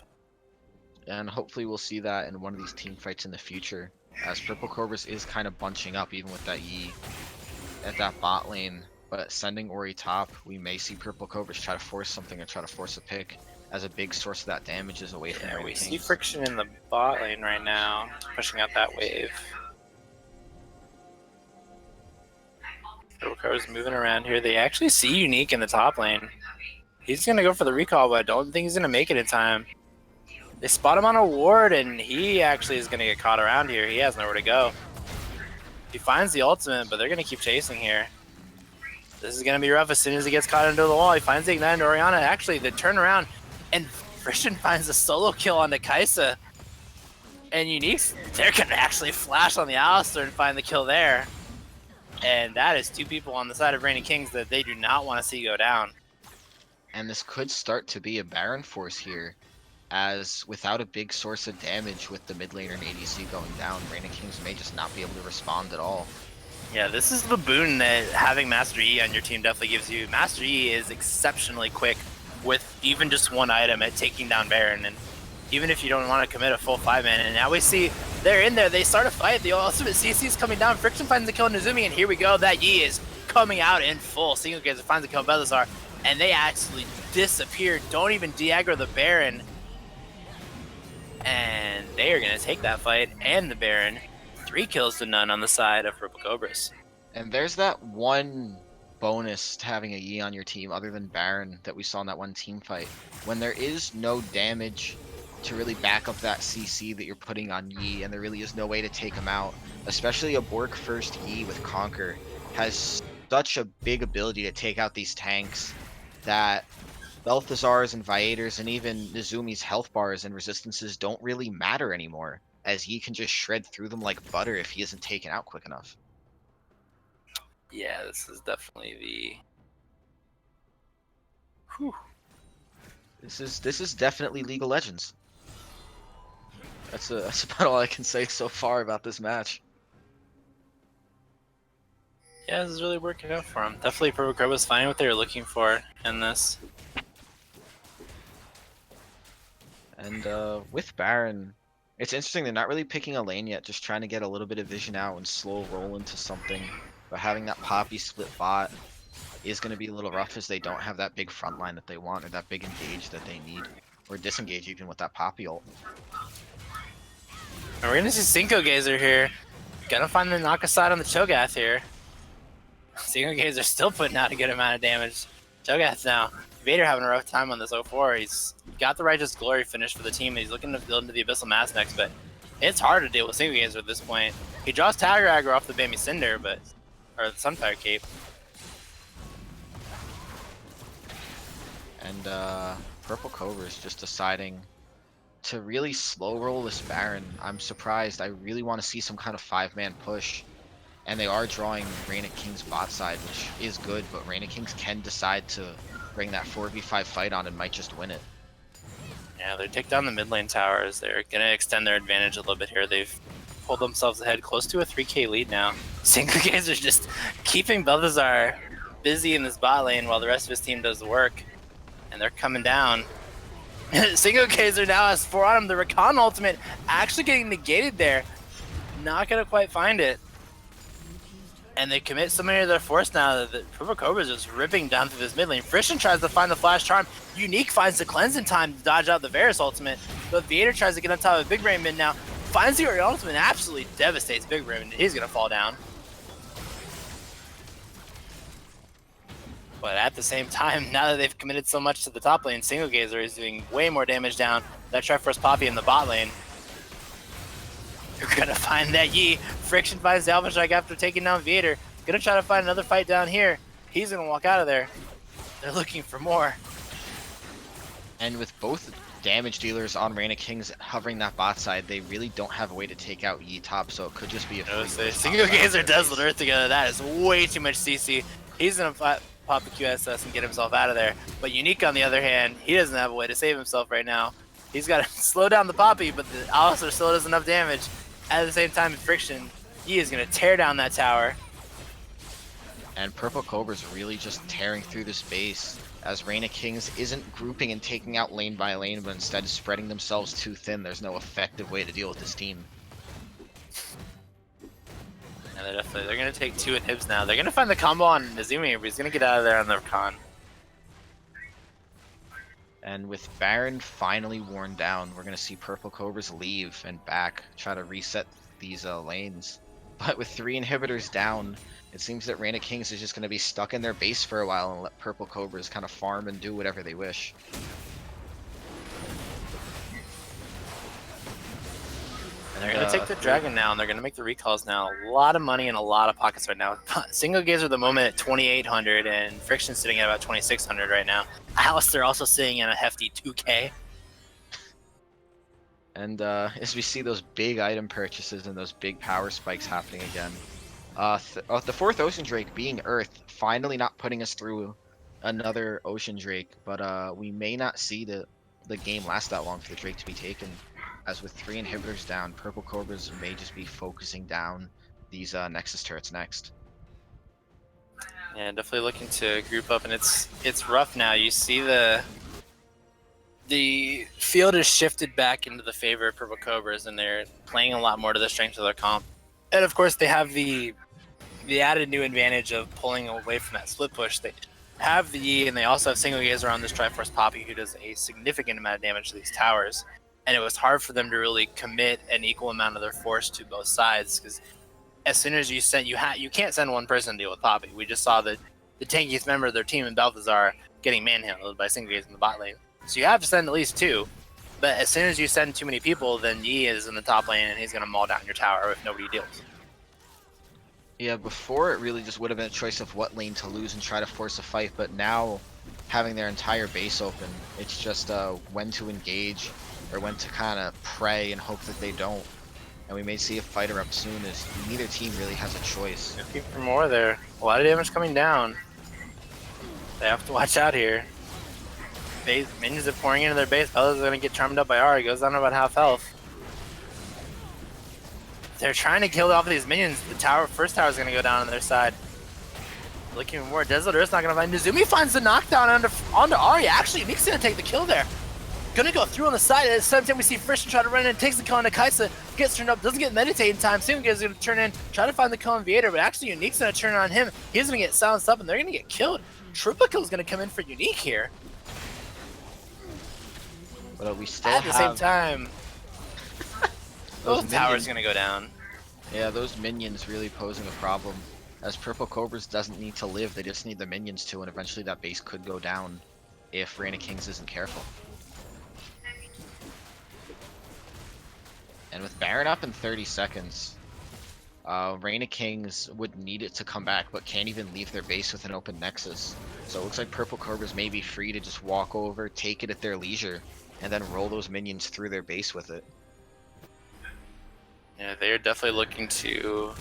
And hopefully we'll see that in one of these team fights in the future, as Purple Cobras is kind of bunching up even with that Yi at that bot lane. But sending Ori top, we may see Purple Cobras try to force something or try to force a pick, as a big source of that damage is away from we Kings. see friction in the bot lane right now, pushing out that wave. Purple Cobras moving around here. They actually see Unique in the top lane. He's going to go for the recall, but I don't think he's going to make it in time. They spot him on a ward, and he actually is going to get caught around here. He has nowhere to go. He finds the ultimate, but they're going to keep chasing here. This is going to be rough as soon as he gets caught into the wall. He finds the Ignite into Oriana. Actually, the turnaround, and Christian finds a solo kill onto Kaisa. And Unique's, they're going to actually flash on the Alistar and find the kill there. And that is 2 people on the side of Reign of Kings that they do not want to see go down. And this could start to be a Baron force here, as without a big source of damage with the mid laner and ADC going down, Reign of Kings may just not be able to respond at all. Yeah, this is the boon that having Master Yi on your team definitely gives you. Master Yi is exceptionally quick with even just one item at taking down Baron, and even if you don't want to commit a full 5-man, and now we see they're in there, they start a fight, the ultimate CC is coming down, Friction finds the kill on Nezumi, and here we go, that Yi is coming out in full. Single Gazer finds the kill on Belazar, and they actually disappear, don't even de-aggro the Baron. And they are going to take that fight and the Baron. 3 kills to none on the side of Purple Cobras. And there's that one bonus to having a Yi on your team other than Baron that we saw in that one team fight. When there is no damage to really back up that CC that you're putting on Yi, and there really is no way to take him out, especially a Bork first Yi with Conquer has such a big ability to take out these tanks that Balthazar's and Viator's and even Nezumi's health bars and resistances don't really matter anymore, as he can just shred through them like butter if he isn't taken out quick enough. Yeah, this is definitely the... Whew. This is definitely League of Legends. That's about all I can say so far about this match. Yeah, this is really working out for him. Definitely Purple Cobras finding what they were looking for in this. And with Baron, it's interesting, they're not really picking a lane yet, just trying to get a little bit of vision out and slow roll into something. But having that Poppy split bot is going to be a little rough, as they don't have that big front line that they want, or that big engage that they need, or disengage even with that Poppy ult. And we're going to see Cinco Gazer here. Gonna find the knock aside on the Cho'Gath here. Cinco Gazer still putting out a good amount of damage. Cho'Gath now. Vader having a rough time on this 0-4. He's got the Righteous Glory finish for the team, and he's looking to build into the Abyssal Mass next, but it's hard to deal with Cinco Gazer at this point. He draws Tiger Aggro off the Bambi Cinder, or the Sunfire Cape. And Purple Cobra is just deciding to really slow roll this Baron. I'm surprised. I really want to see some kind of 5-man push. And they are drawing Reign of King's bot side, which is good, but Reign of Kings can decide to bring that 4v5 fight on and might just win it. Yeah, they take down the mid lane towers. They're going to extend their advantage a little bit here. They've pulled themselves ahead close to a 3k lead now. Cinco Gazer just keeping Balthazar busy in this bot lane while the rest of his team does the work. And they're coming down. Single Gazer now has 4 on him. The Rakan ultimate actually getting negated there. Not going to quite find it. And they commit so many of their force now that the Purple Cobras is ripping down through this mid lane. Frischen tries to find the flash charm. Unique finds the cleanse in time to dodge out the Varus ultimate. But Vader tries to get on top of Big Brain mid now. Finds the ultimate and absolutely devastates Big Brain, and he's going to fall down. But at the same time, now that they've committed so much to the top lane, Single Gazer is doing way more damage down. That Triforce Poppy in the bot lane. You're gonna find that Yi. Friction finds the Alpha Strike after taking down Vader. Gonna try to find another fight down here. He's gonna walk out of there. They're looking for more. And with both damage dealers on Reign of Kings hovering that bot side, they really don't have a way to take out Yi top, so it could just be a Single Gazer does the Earth together. That is way too much CC. He's gonna pop the QSS and get himself out of there. But Unique, on the other hand, he doesn't have a way to save himself right now. He's got to slow down the Poppy, but the Alistar still does enough damage. At the same time, Friction, he is going to tear down that tower. And Purple Cobra's really just tearing through the space, as Reign of Kings isn't grouping and taking out lane by lane, but instead spreading themselves too thin. There's no effective way to deal with this team. Yeah, they're going to take 2 inhibs now. They're going to find the combo on Nazumi, but he's going to get out of there on the Rakan. And with Baron finally worn down, we're going to see Purple Cobras leave and back, try to reset these lanes. But with 3 inhibitors down, it seems that Reign of Kings is just going to be stuck in their base for a while and let Purple Cobras kind of farm and do whatever they wish. And they're going to take the Dragon now, and they're going to make the recalls now. A lot of money and a lot of pockets right now. Single Gazer at the moment at 2,800, and Friction sitting at about 2,600 right now. Alistar also sitting at a hefty 2K. And as we see those big item purchases and those big power spikes happening again. The 4th Ocean Drake being Earth, finally not putting us through another Ocean Drake, but we may not see the game last that long for the Drake to be taken. As with 3 inhibitors down, Purple Cobras may just be focusing down these Nexus turrets next. Yeah, definitely looking to group up, and it's rough now. You see the field is shifted back into the favor of Purple Cobras, and they're playing a lot more to the strength of their comp. And of course, they have the added new advantage of pulling away from that split push. They have the Yi, and they also have Single Gazer on this Triforce Poppy, who does a significant amount of damage to these towers. And it was hard for them to really commit an equal amount of their force to both sides, because as soon as you send, you can't send one person to deal with Poppy. We just saw the tankiest member of their team in Balthazar getting manhandled by Single Gazer in the bot lane. So you have to send at least 2. But as soon as you send too many people, then Yi is in the top lane, and he's going to maul down your tower if nobody deals. Yeah, before it really just would have been a choice of what lane to lose and try to force a fight, but now having their entire base open, it's just when to engage or when to kind of pray and hope that they don't. And we may see a fight erupt soon, as neither team really has a choice. Looking for more there. A lot of damage coming down. They have to watch out here. Minions are pouring into their base. Bella's going to get charmed up by Ari. Goes down to about half health. They're trying to kill off of these minions. The first tower is going to go down on their side. Looking for more. Desolate Earth's not going to find. Nazumi finds the knockdown onto Ari. Actually, Nick's going to take the kill there. Gonna go through on the side. At the same time, we see Frischen try to run in, takes the kill on Kaisa, gets turned up, doesn't get meditate in time. Single Gazer is gonna turn in, try to find the kill on Vader, but actually Unique's gonna turn on him. He's gonna get silenced up, and they're gonna get killed. Triple kill is gonna come in for Unique here. But we still at the same time, both towers gonna go down. Yeah, those minions really posing a problem. As Purple Cobras doesn't need to live, they just need the minions to, and eventually that base could go down if Reign of Kings isn't careful. And with Baron up in 30 seconds, Reign of Kings would need it to come back, but can't even leave their base with an open Nexus. So it looks like Purple Cobras may be free to just walk over, take it at their leisure, and then roll those minions through their base with it. Yeah, they're definitely looking to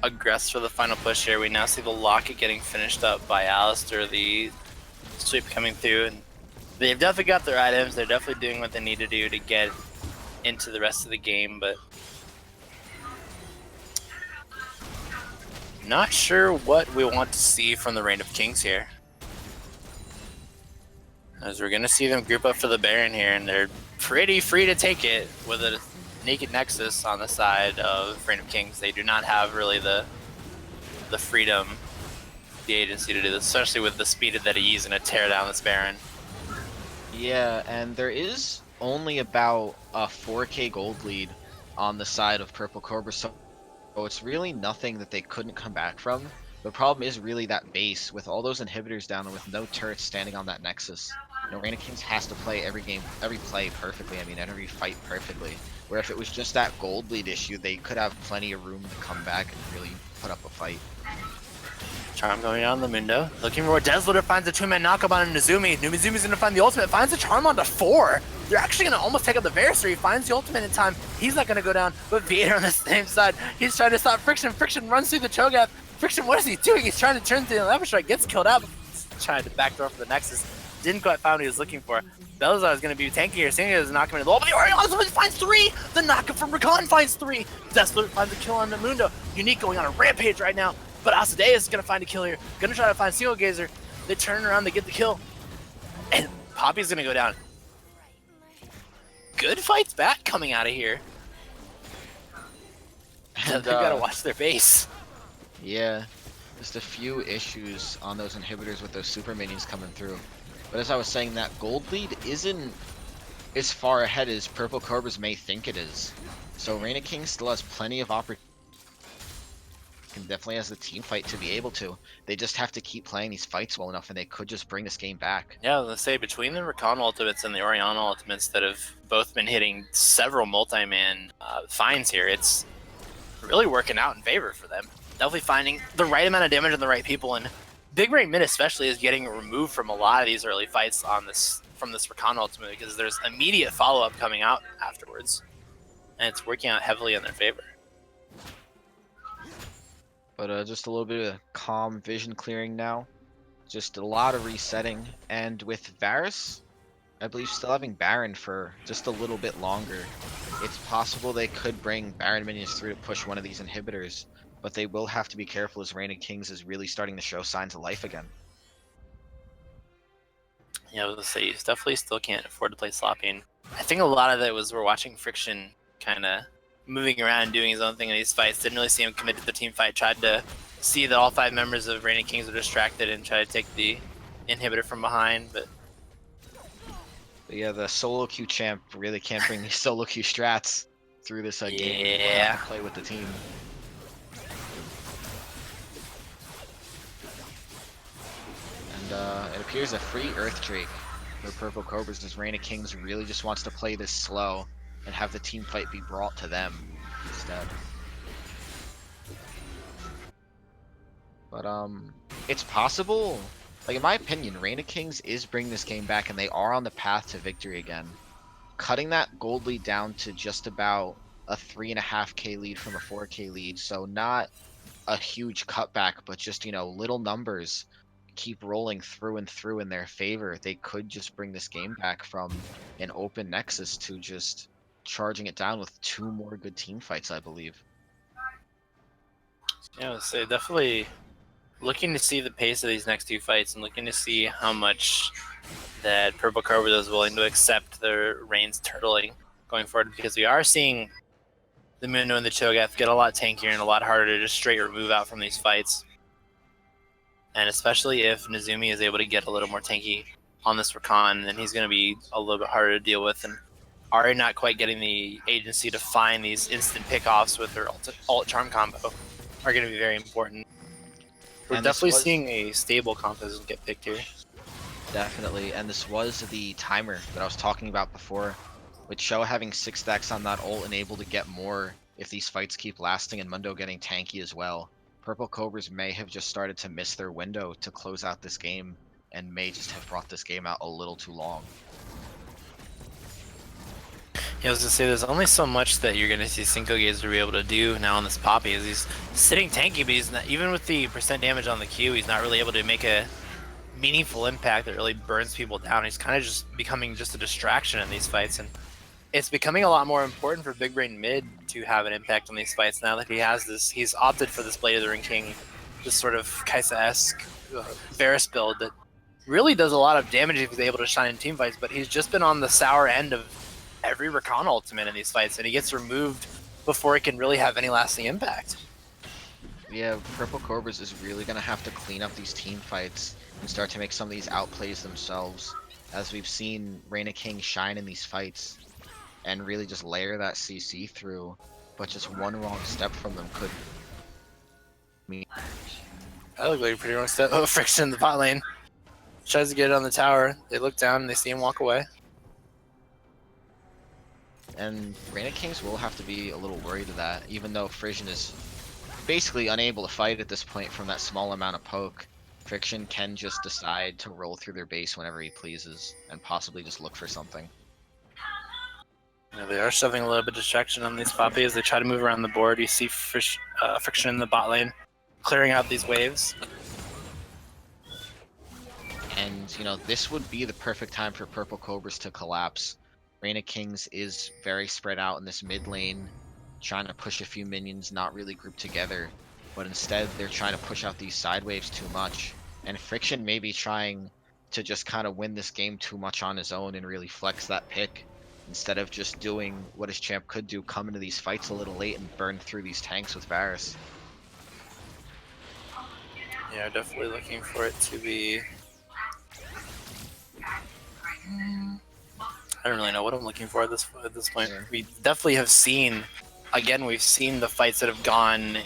aggress for the final push here. We now see the Locket getting finished up by Alistar, the sweep coming through, and they've definitely got their items. They're definitely doing what they need to do to get into the rest of the game, but Not sure what we want to see from the Reign of Kings here. As we're going to see them group up for the Baron here, and they're pretty free to take it with a naked Nexus on the side of Reign of Kings. They do not have really the freedom, the agency to do this, especially with the speed that he's going to tear down this Baron. Yeah, and there is only about a 4k gold lead on the side of Purple Cobra, so it's really nothing that they couldn't come back from. The problem is really that base, with all those inhibitors down and with no turrets standing on that Nexus. You know, Reign of Kings has to play every play perfectly, I mean, every fight perfectly. Where if it was just that gold lead issue, they could have plenty of room to come back and really put up a fight. Charm going on the Mundo. Looking for Desluder finds a 2-man knockup on Nezumi. Nezumi's going to find the ultimate, finds the Charm onto 4. They're actually going to almost take up the Varus. He finds the ultimate in time. He's not going to go down, but Vader on the same side. He's trying to stop Friction. Friction runs through the Cho'Gath. Friction, what is he doing? He's trying to turn to the Level Strike, gets killed out. Trying to backdoor for the Nexus. Didn't quite find what he was looking for. Belazar is going to be tanky here. Singing is knocking him in the wall, but the Orion finds 3! The knockup from Rakan finds 3! Desluder finds a kill on the Mundo. Unique going on a rampage right now. But Asadea is going to find a kill here. Going to try to find Single Gazer. They turn around, they get the kill. And Poppy's going to go down. Good fights back coming out of here. And, they've got to watch their base. Yeah, just a few issues on those inhibitors with those super minions coming through. But as I was saying, that gold lead isn't as far ahead as Purple Cobras may think it is. So Reign of Kings still has plenty of opportunity. And definitely has the team fight to be able to. They just have to keep playing these fights well enough, and they could just bring this game back. Yeah, let's say between the Rakan ultimates and the Oriana ultimates that have both been hitting several multi-man finds here, it's really working out in favor for them. Definitely finding the right amount of damage on the right people, and Big Brain Mid especially is getting removed from a lot of these early fights on this from this Rakan ultimate because there's immediate follow-up coming out afterwards, and it's working out heavily in their favor. But just a little bit of calm vision clearing now. Just a lot of resetting. And with Varus, I believe still having Baron for just a little bit longer, it's possible they could bring Baron minions through to push one of these inhibitors. But they will have to be careful as Reign of Kings is really starting to show signs of life again. Yeah, I was gonna say, you definitely still can't afford to play sloppy. I think a lot of it was we're watching Friction kind of moving around and doing his own thing in these fights. Didn't really see him commit to the team fight. Tried to see that all 5 members of Reign of Kings were distracted and try to take the inhibitor from behind. But yeah, the solo queue champ really can't bring these solo queue strats through this game. Yeah. Play with the team. And it appears a free Earth Drake for Purple Cobras as Reign of Kings really just wants to play this slow and have the team fight be brought to them instead. But it's possible. Like, in my opinion, Reign of Kings is bringing this game back, and they are on the path to victory again. Cutting that gold lead down to just about a 3.5k lead from a 4k lead, so not a huge cutback, but just, you know, little numbers keep rolling through and through in their favor. They could just bring this game back from an open Nexus to just charging it down with 2 more good team fights, I believe. yeah, let's say definitely looking to see the pace of these next 2 fights and looking to see how much that Purple Cobra is willing to accept their Reign's turtling going forward, because we are seeing the Mundo and the Cho'Gath get a lot tankier and a lot harder to just straight remove out from these fights. And especially if Nezumi is able to get a little more tanky on this Rakan, then he's going to be a little bit harder to deal with. And Ari not quite getting the agency to find these instant pickoffs with her ult charm combo are going to be very important. We're definitely seeing a stable composition get picked here. Definitely, and this was the timer that I was talking about before, with Cho having 6 stacks on that ult and able to get more if these fights keep lasting, and Mundo getting tanky as well. Purple Cobras may have just started to miss their window to close out this game, and may just have brought this game out a little too long. Yeah, I was gonna say there's only so much that you're gonna see Cinco Gazer be able to do now on this Poppy, as he's sitting tanky, but he's not, even with the percent damage on the Q, he's not really able to make a meaningful impact that really burns people down. He's kind of just becoming just a distraction in these fights, and it's becoming a lot more important for Big Brain Mid to have an impact on these fights now that he has this. He's opted for this Blade of the Ring King this sort of Kaisa-esque Varus build that really does a lot of damage if he's able to shine in team fights, but he's just been on the sour end of every Rakan ultimate in these fights, and he gets removed before it can really have any lasting impact. Yeah, Purple Cobras is really going to have to clean up these team fights and start to make some of these outplays themselves, as we've seen Reign of King shine in these fights and really just layer that CC through, but just one wrong step from them could mean. That looked like a pretty wrong step. Oh, Friction in the bot lane. Tries to get it on the tower. They look down and they see him walk away. And Reign of Kings will have to be a little worried of that, even though Frisian is basically unable to fight at this point from that small amount of poke. Friction can just decide to roll through their base whenever he pleases, and possibly just look for something. Yeah, they are shoving a little bit of distraction on these Poppy as they try to move around the board. You see Friction in the bot lane, clearing out these waves. And, you know, this would be the perfect time for Purple Cobras to collapse. Reign of Kings is very spread out in this mid lane, trying to push a few minions, not really grouped together. But instead, they're trying to push out these side waves too much. And Friction may be trying to just kind of win this game too much on his own and really flex that pick, instead of just doing what his champ could do, come into these fights a little late and burn through these tanks with Varus. Yeah, definitely looking for it to be... I don't really know what I'm looking for at this point. Yeah. We definitely have seen, again, we've seen the fights that have gone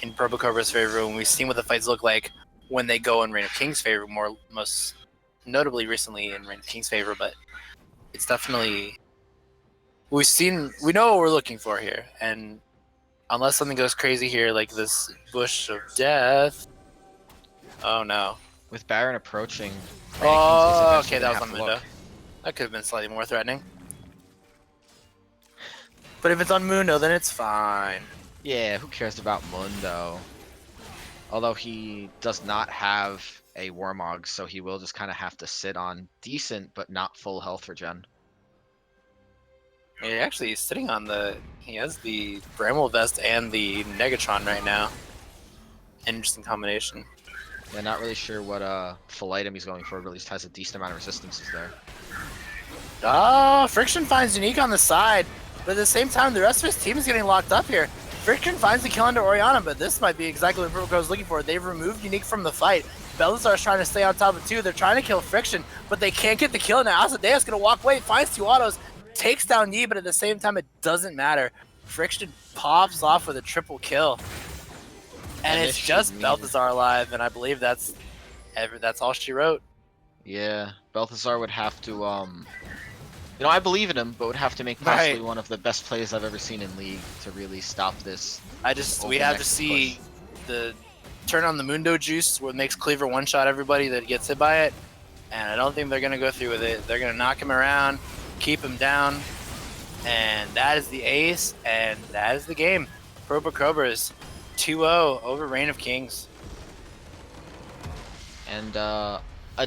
in Purple Cobra's favor, and we've seen what the fights look like when they go in Reign of King's favor, most notably recently in Reign of King's favor, but it's definitely... we know what we're looking for here, and unless something goes crazy here, like this bush of death... Oh no. With Baron approaching, Oh, okay, that was on Mundo. That could have been slightly more threatening. But if it's on Mundo, then it's fine. Yeah, who cares about Mundo? Although he does not have a Warmog, so he will just kind of have to sit on decent but not full health regen. Yeah, actually, he's sitting on the... he has the Bramble Vest and the Negatron right now. Interesting combination. Yeah, not really sure what full item he's going for, but at least has a decent amount of resistances there. Oh, Friction finds Unique on the side, but at the same time, the rest of his team is getting locked up here. Friction finds the kill under Orianna, but this might be exactly what Purple was looking for. They've removed Unique from the fight. Belisar's trying to stay on top of two. They're trying to kill Friction, but they can't get the kill now. Asadea's going to walk away, finds two autos, takes down Yi, but at the same time, it doesn't matter. Friction pops off with a triple kill. And it's just Balthazar alive, and I believe that's all she wrote. Yeah, Balthazar would have to, you know, I believe in him, but would have to make possibly one of the best plays I've ever seen in League to really stop this. We have to see the turn on the Mundo juice, where it makes Cleaver one-shot everybody that gets hit by it, and I don't think they're going to go through with it. They're going to knock him around, keep him down, and that is the ace, and that is the game. Purple Cobras 2-0 over Reign of Kings. And a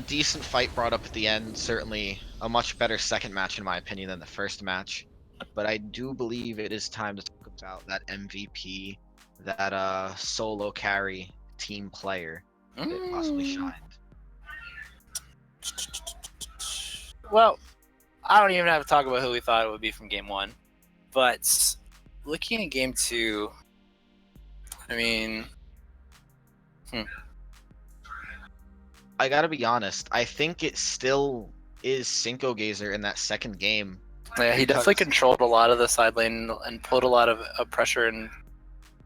decent fight brought up at the end. Certainly a much better second match in my opinion than the first match. But I do believe it is time to talk about that MVP, that solo carry team player that possibly shined. Well, I don't even have to talk about who we thought it would be from game one. But looking at game two, I mean, I gotta be honest, I think it still is Cinco Gazer in that second game. Yeah, he definitely controlled a lot of the side lane and pulled a lot of pressure in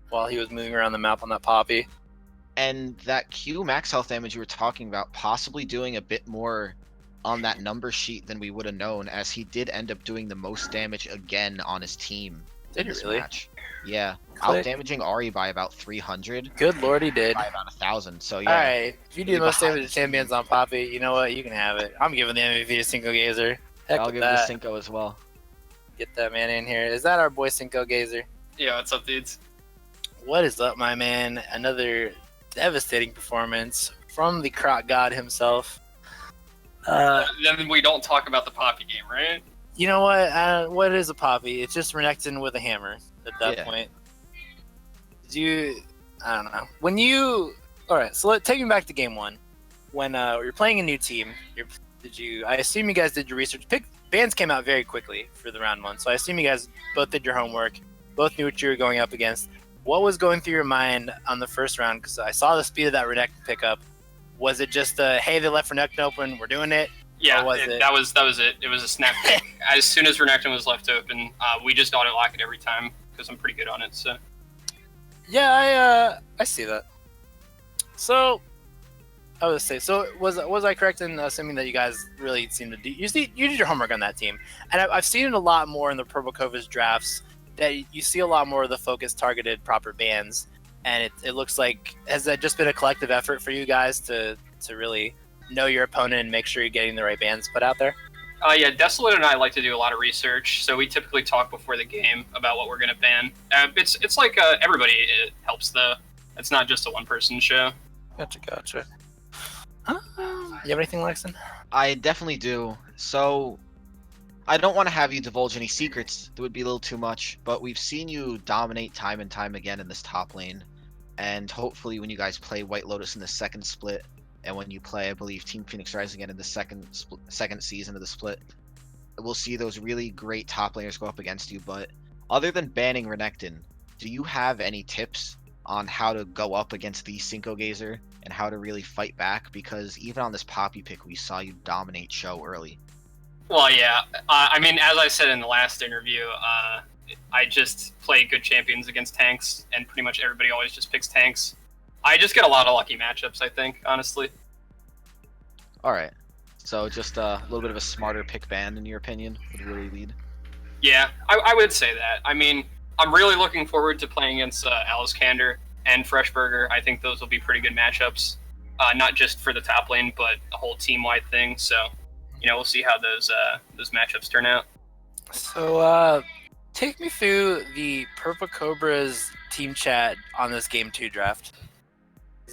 while he was moving around the map on that Poppy. And that Q max health damage you were talking about, possibly doing a bit more on that number sheet than we would have known, as he did end up doing the most damage again on his team. Did he really? Match. Yeah, Click. out-damaging Ari by about 300. Good lord, he did. By about 1,000, so yeah. Alright, if you do the most damage to champions on Poppy, you know what? You can have it. I'm giving the MVP to Cinco Gazer. Heck I'll with give it to that. Cinco as well. Get that man in here. Is that our boy Cinco Gazer? Yeah, what's up, dudes? What is up, my man? Another devastating performance from the Croc God himself. Then we don't talk about the Poppy game, right? You know what? What is a Poppy? It's just Renekton with a hammer at that point. I don't know. When you All right, so take me back to game 1. When you're playing a new team, I assume you guys did your research. Bands came out very quickly for the round 1, so I assume you guys both did your homework, both knew what you were going up against. What was going through your mind on the first round? Because I saw the speed of that Renekton pickup. Was it just hey, they left Renekton open, we're doing it? Yeah, that was it. It was a snap pick. As soon as Renekton was left open, we just auto-lock it every time because I'm pretty good on it. So. Yeah, I see that. So, I would say, was I correct in assuming that you guys really seem to do? You did your homework on that team, and I've seen it a lot more in the Provocova's drafts. That you see a lot more of the focused, targeted, proper bans, and it looks like, has that just been a collective effort for you guys to really know your opponent and make sure you're getting the right bans put out there? Yeah, Desolate and I like to do a lot of research, so we typically talk before the game about what we're going to ban. It's like everybody it helps, though. It's not just a one-person show. Gotcha. You have anything, Lexon? I definitely do. So, I don't want to have you divulge any secrets. That would be a little too much. But we've seen you dominate time and time again in this top lane. And hopefully when you guys play White Lotus in the second split, and when you play, I believe, Team Phoenix Rising again in the second season of the split, we'll see those really great top laners go up against you. But other than banning Renekton, do you have any tips on how to go up against the Cinco Gazer and how to really fight back? Because even on this Poppy pick, we saw you dominate show early. Well, yeah. I mean, as I said in the last interview, I just play good champions against tanks, and pretty much everybody always just picks tanks. I just get a lot of lucky matchups, I think, honestly. All right. So just a little bit of a smarter pick ban, in your opinion, would really lead? Yeah, I would say that. I mean, I'm really looking forward to playing against Alice Kander and Freshburger. I think those will be pretty good matchups, not just for the top lane, but a whole team-wide thing. So, we'll see how those matchups turn out. So, take me through the Purple Cobras team chat on this Game 2 draft.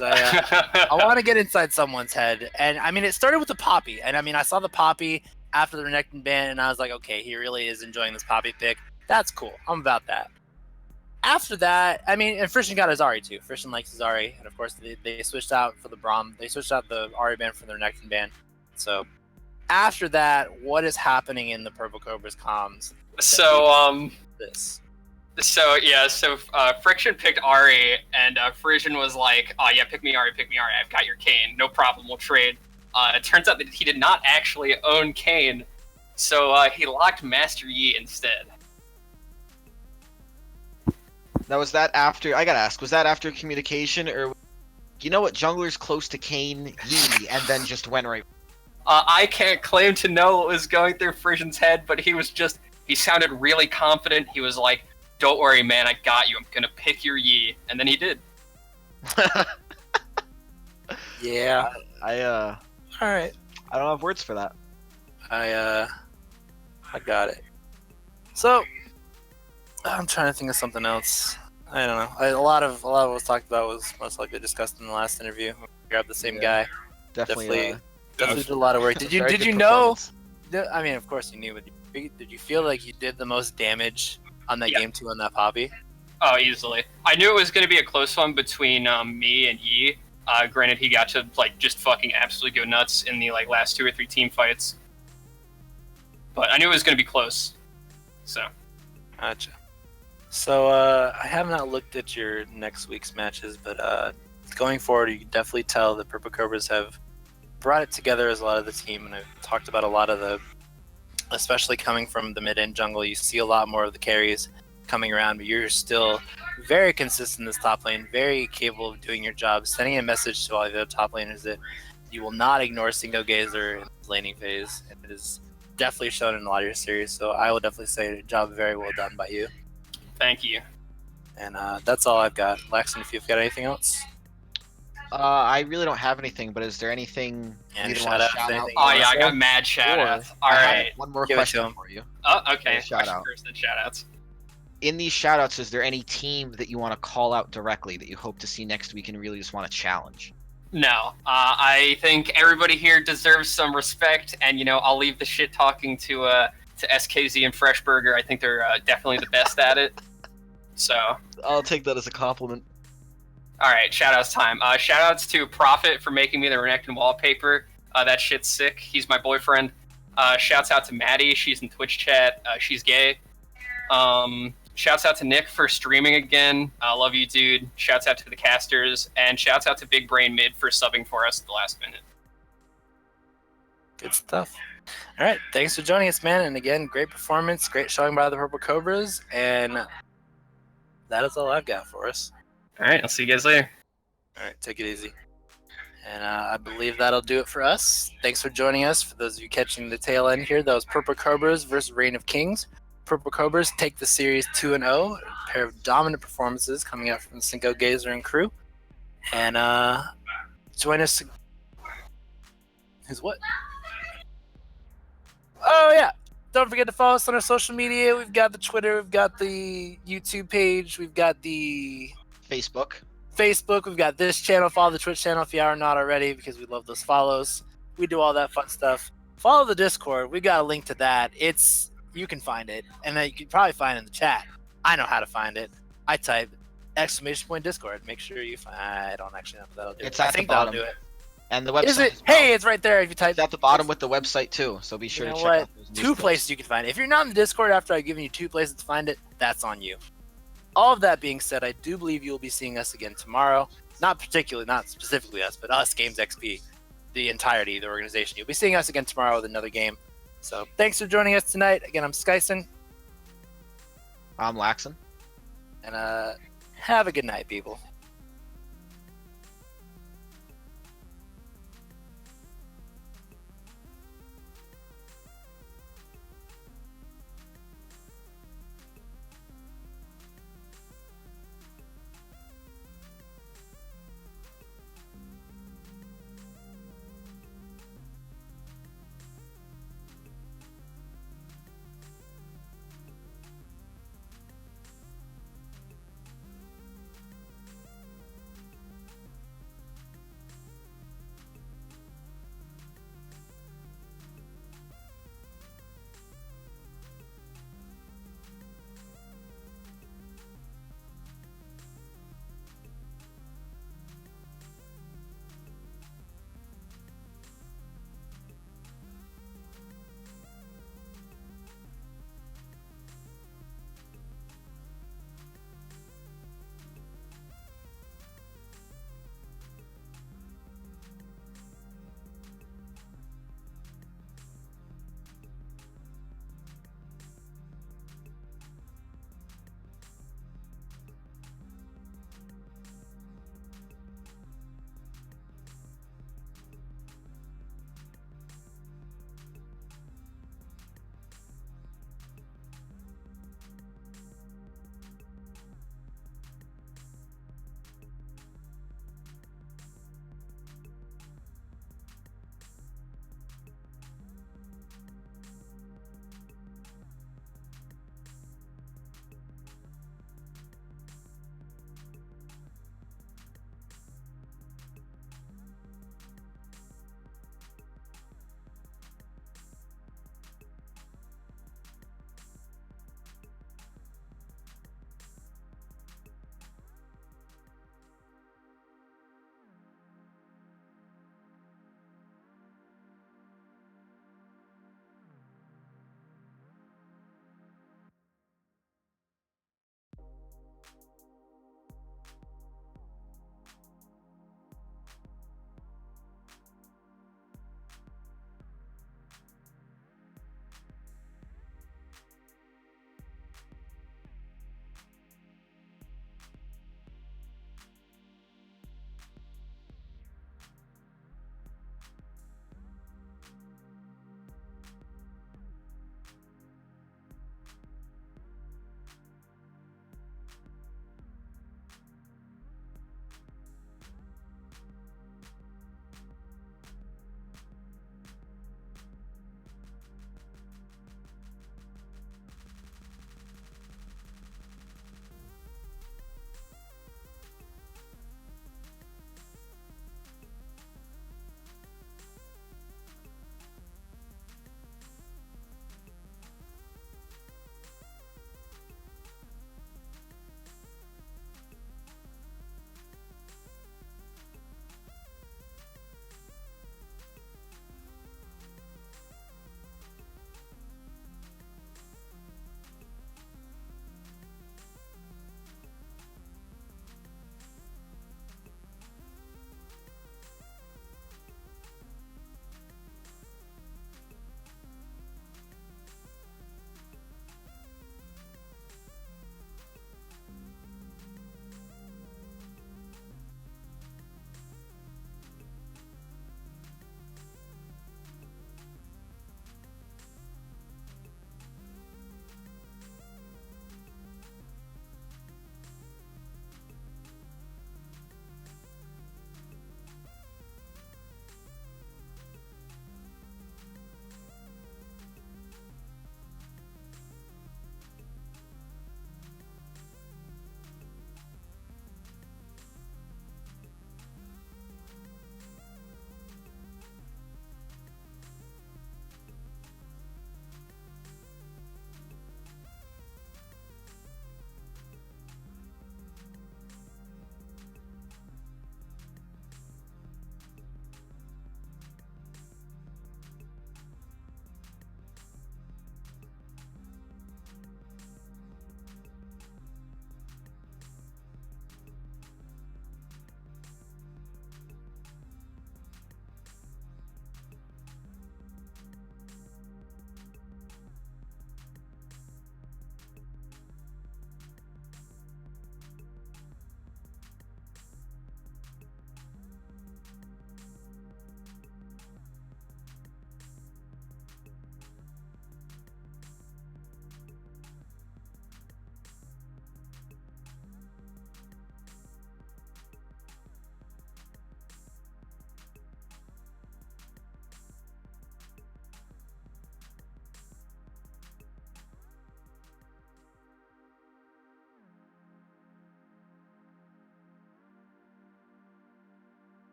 I want to get inside someone's head. And, I mean, it started with the Poppy. And, I mean, I saw the Poppy after the Renekton ban, and I was like, okay, he really is enjoying this Poppy pick. That's cool. I'm about that. After that, I mean, and Frischen got Azari too. Frischen likes Azari, and of course they switched out for the Braum. They switched out the Ahri ban for their Renekton ban. So after that, what is happening in the Purple Cobras comms? So this. So Friction picked Ahri, and Frisian was like, "Oh yeah, pick me Ahri. I've got your Kayn. No problem. We'll trade." It turns out that he did not actually own Kayn, so he locked Master Yi instead. Now, was that after? I gotta ask, was that after communication, or you know what, jungler's close to Kayn, Yi, and then just went right? I can't claim to know what was going through Frisian's head, but he sounded really confident. He was like, "Don't worry, man, I got you. I'm gonna pick your Yi," and then he did. Yeah. All right. I don't have words for that. I got it. So, I'm trying to think of something else. I don't know. A lot of what was talked about was most likely discussed in the last interview. We grabbed the same guy. Definitely did a lot of work. Did you know? I mean, of course you knew, but did you feel like you did the most damage on that Game 2 on that Poppy? Oh, easily. I knew it was going to be a close one between me and Yi. Granted, he got to just fucking absolutely go nuts in the last 2 or 3 team fights, but I knew it was going to be close. So. Gotcha. So I have not looked at your next week's matches, but going forward, you can definitely tell the Purple Cobras have brought it together as a lot of the team, and I've talked about a lot of the, especially coming from the mid-end jungle, you see a lot more of the carries coming around, but you're still very consistent in this top lane, very capable of doing your job, sending a message to all the other top laners that you will not ignore Cinco Gazer in his laning phase, and it is definitely shown in a lot of your series, so I will definitely say a job very well done by you. Thank you. And that's all I've got. Laxton, if you've got anything else? I really don't have anything, but is there anything you want to shout out? Oh yeah, I got mad shout-outs. Alright. One more question for you. Oh, okay. Shout-out. First, then shout-outs. In these shout-outs, is there any team that you want to call out directly that you hope to see next week and really just want to challenge? No. I think everybody here deserves some respect, and I'll leave the shit talking to SKZ and Freshburger. I think they're definitely the best at it. So I'll take that as a compliment. All right, shout-outs time. Shout-outs to Prophet for making me the Renekton wallpaper. That shit's sick. He's my boyfriend. Shouts out to Maddie. She's in Twitch chat. She's gay. Shouts out to Nick for streaming again. Love you, dude. Shouts out to the casters. And shouts out to Big Brain Mid for subbing for us at the last minute. Good stuff. All right, thanks for joining us, man. And again, great performance, great showing by the Purple Cobras, and that is all I've got for us. All right, I'll see you guys later. All right, take it easy. And I believe that'll do it for us. Thanks for joining us. For those of you catching the tail end here, that was Purple Cobras versus Reign of Kings. Purple Cobras take the series 2-0. A pair of dominant performances coming out from the Cinco Gazer and crew. And join us. Who's what? Oh, yeah. Don't forget to follow us on our social media. We've got the Twitter. We've got the YouTube page. We've got the Facebook. We've got this channel. Follow the Twitch channel if you are not already, because we love those follows. We do all that fun stuff. Follow the Discord. We've got a link to that. You can find it, and then you can probably find it in the chat. I know how to find it. I type !Discord. Make sure you find. I don't actually know if that'll do it. I think that'll do it. And the website. Is it? Hey, it's right there. If you type. It's at the bottom with the website too. So be sure to check out those Two places you can find it. If you're not in the Discord after I've given you 2 places to find it, that's on you. All of that being said, I do believe you'll be seeing us again tomorrow. Not specifically us, but us, Games XP, the entirety of the organization. You'll be seeing us again tomorrow with another game. So thanks for joining us tonight. Again, I'm Skyson. I'm Laxon. And have a good night, people.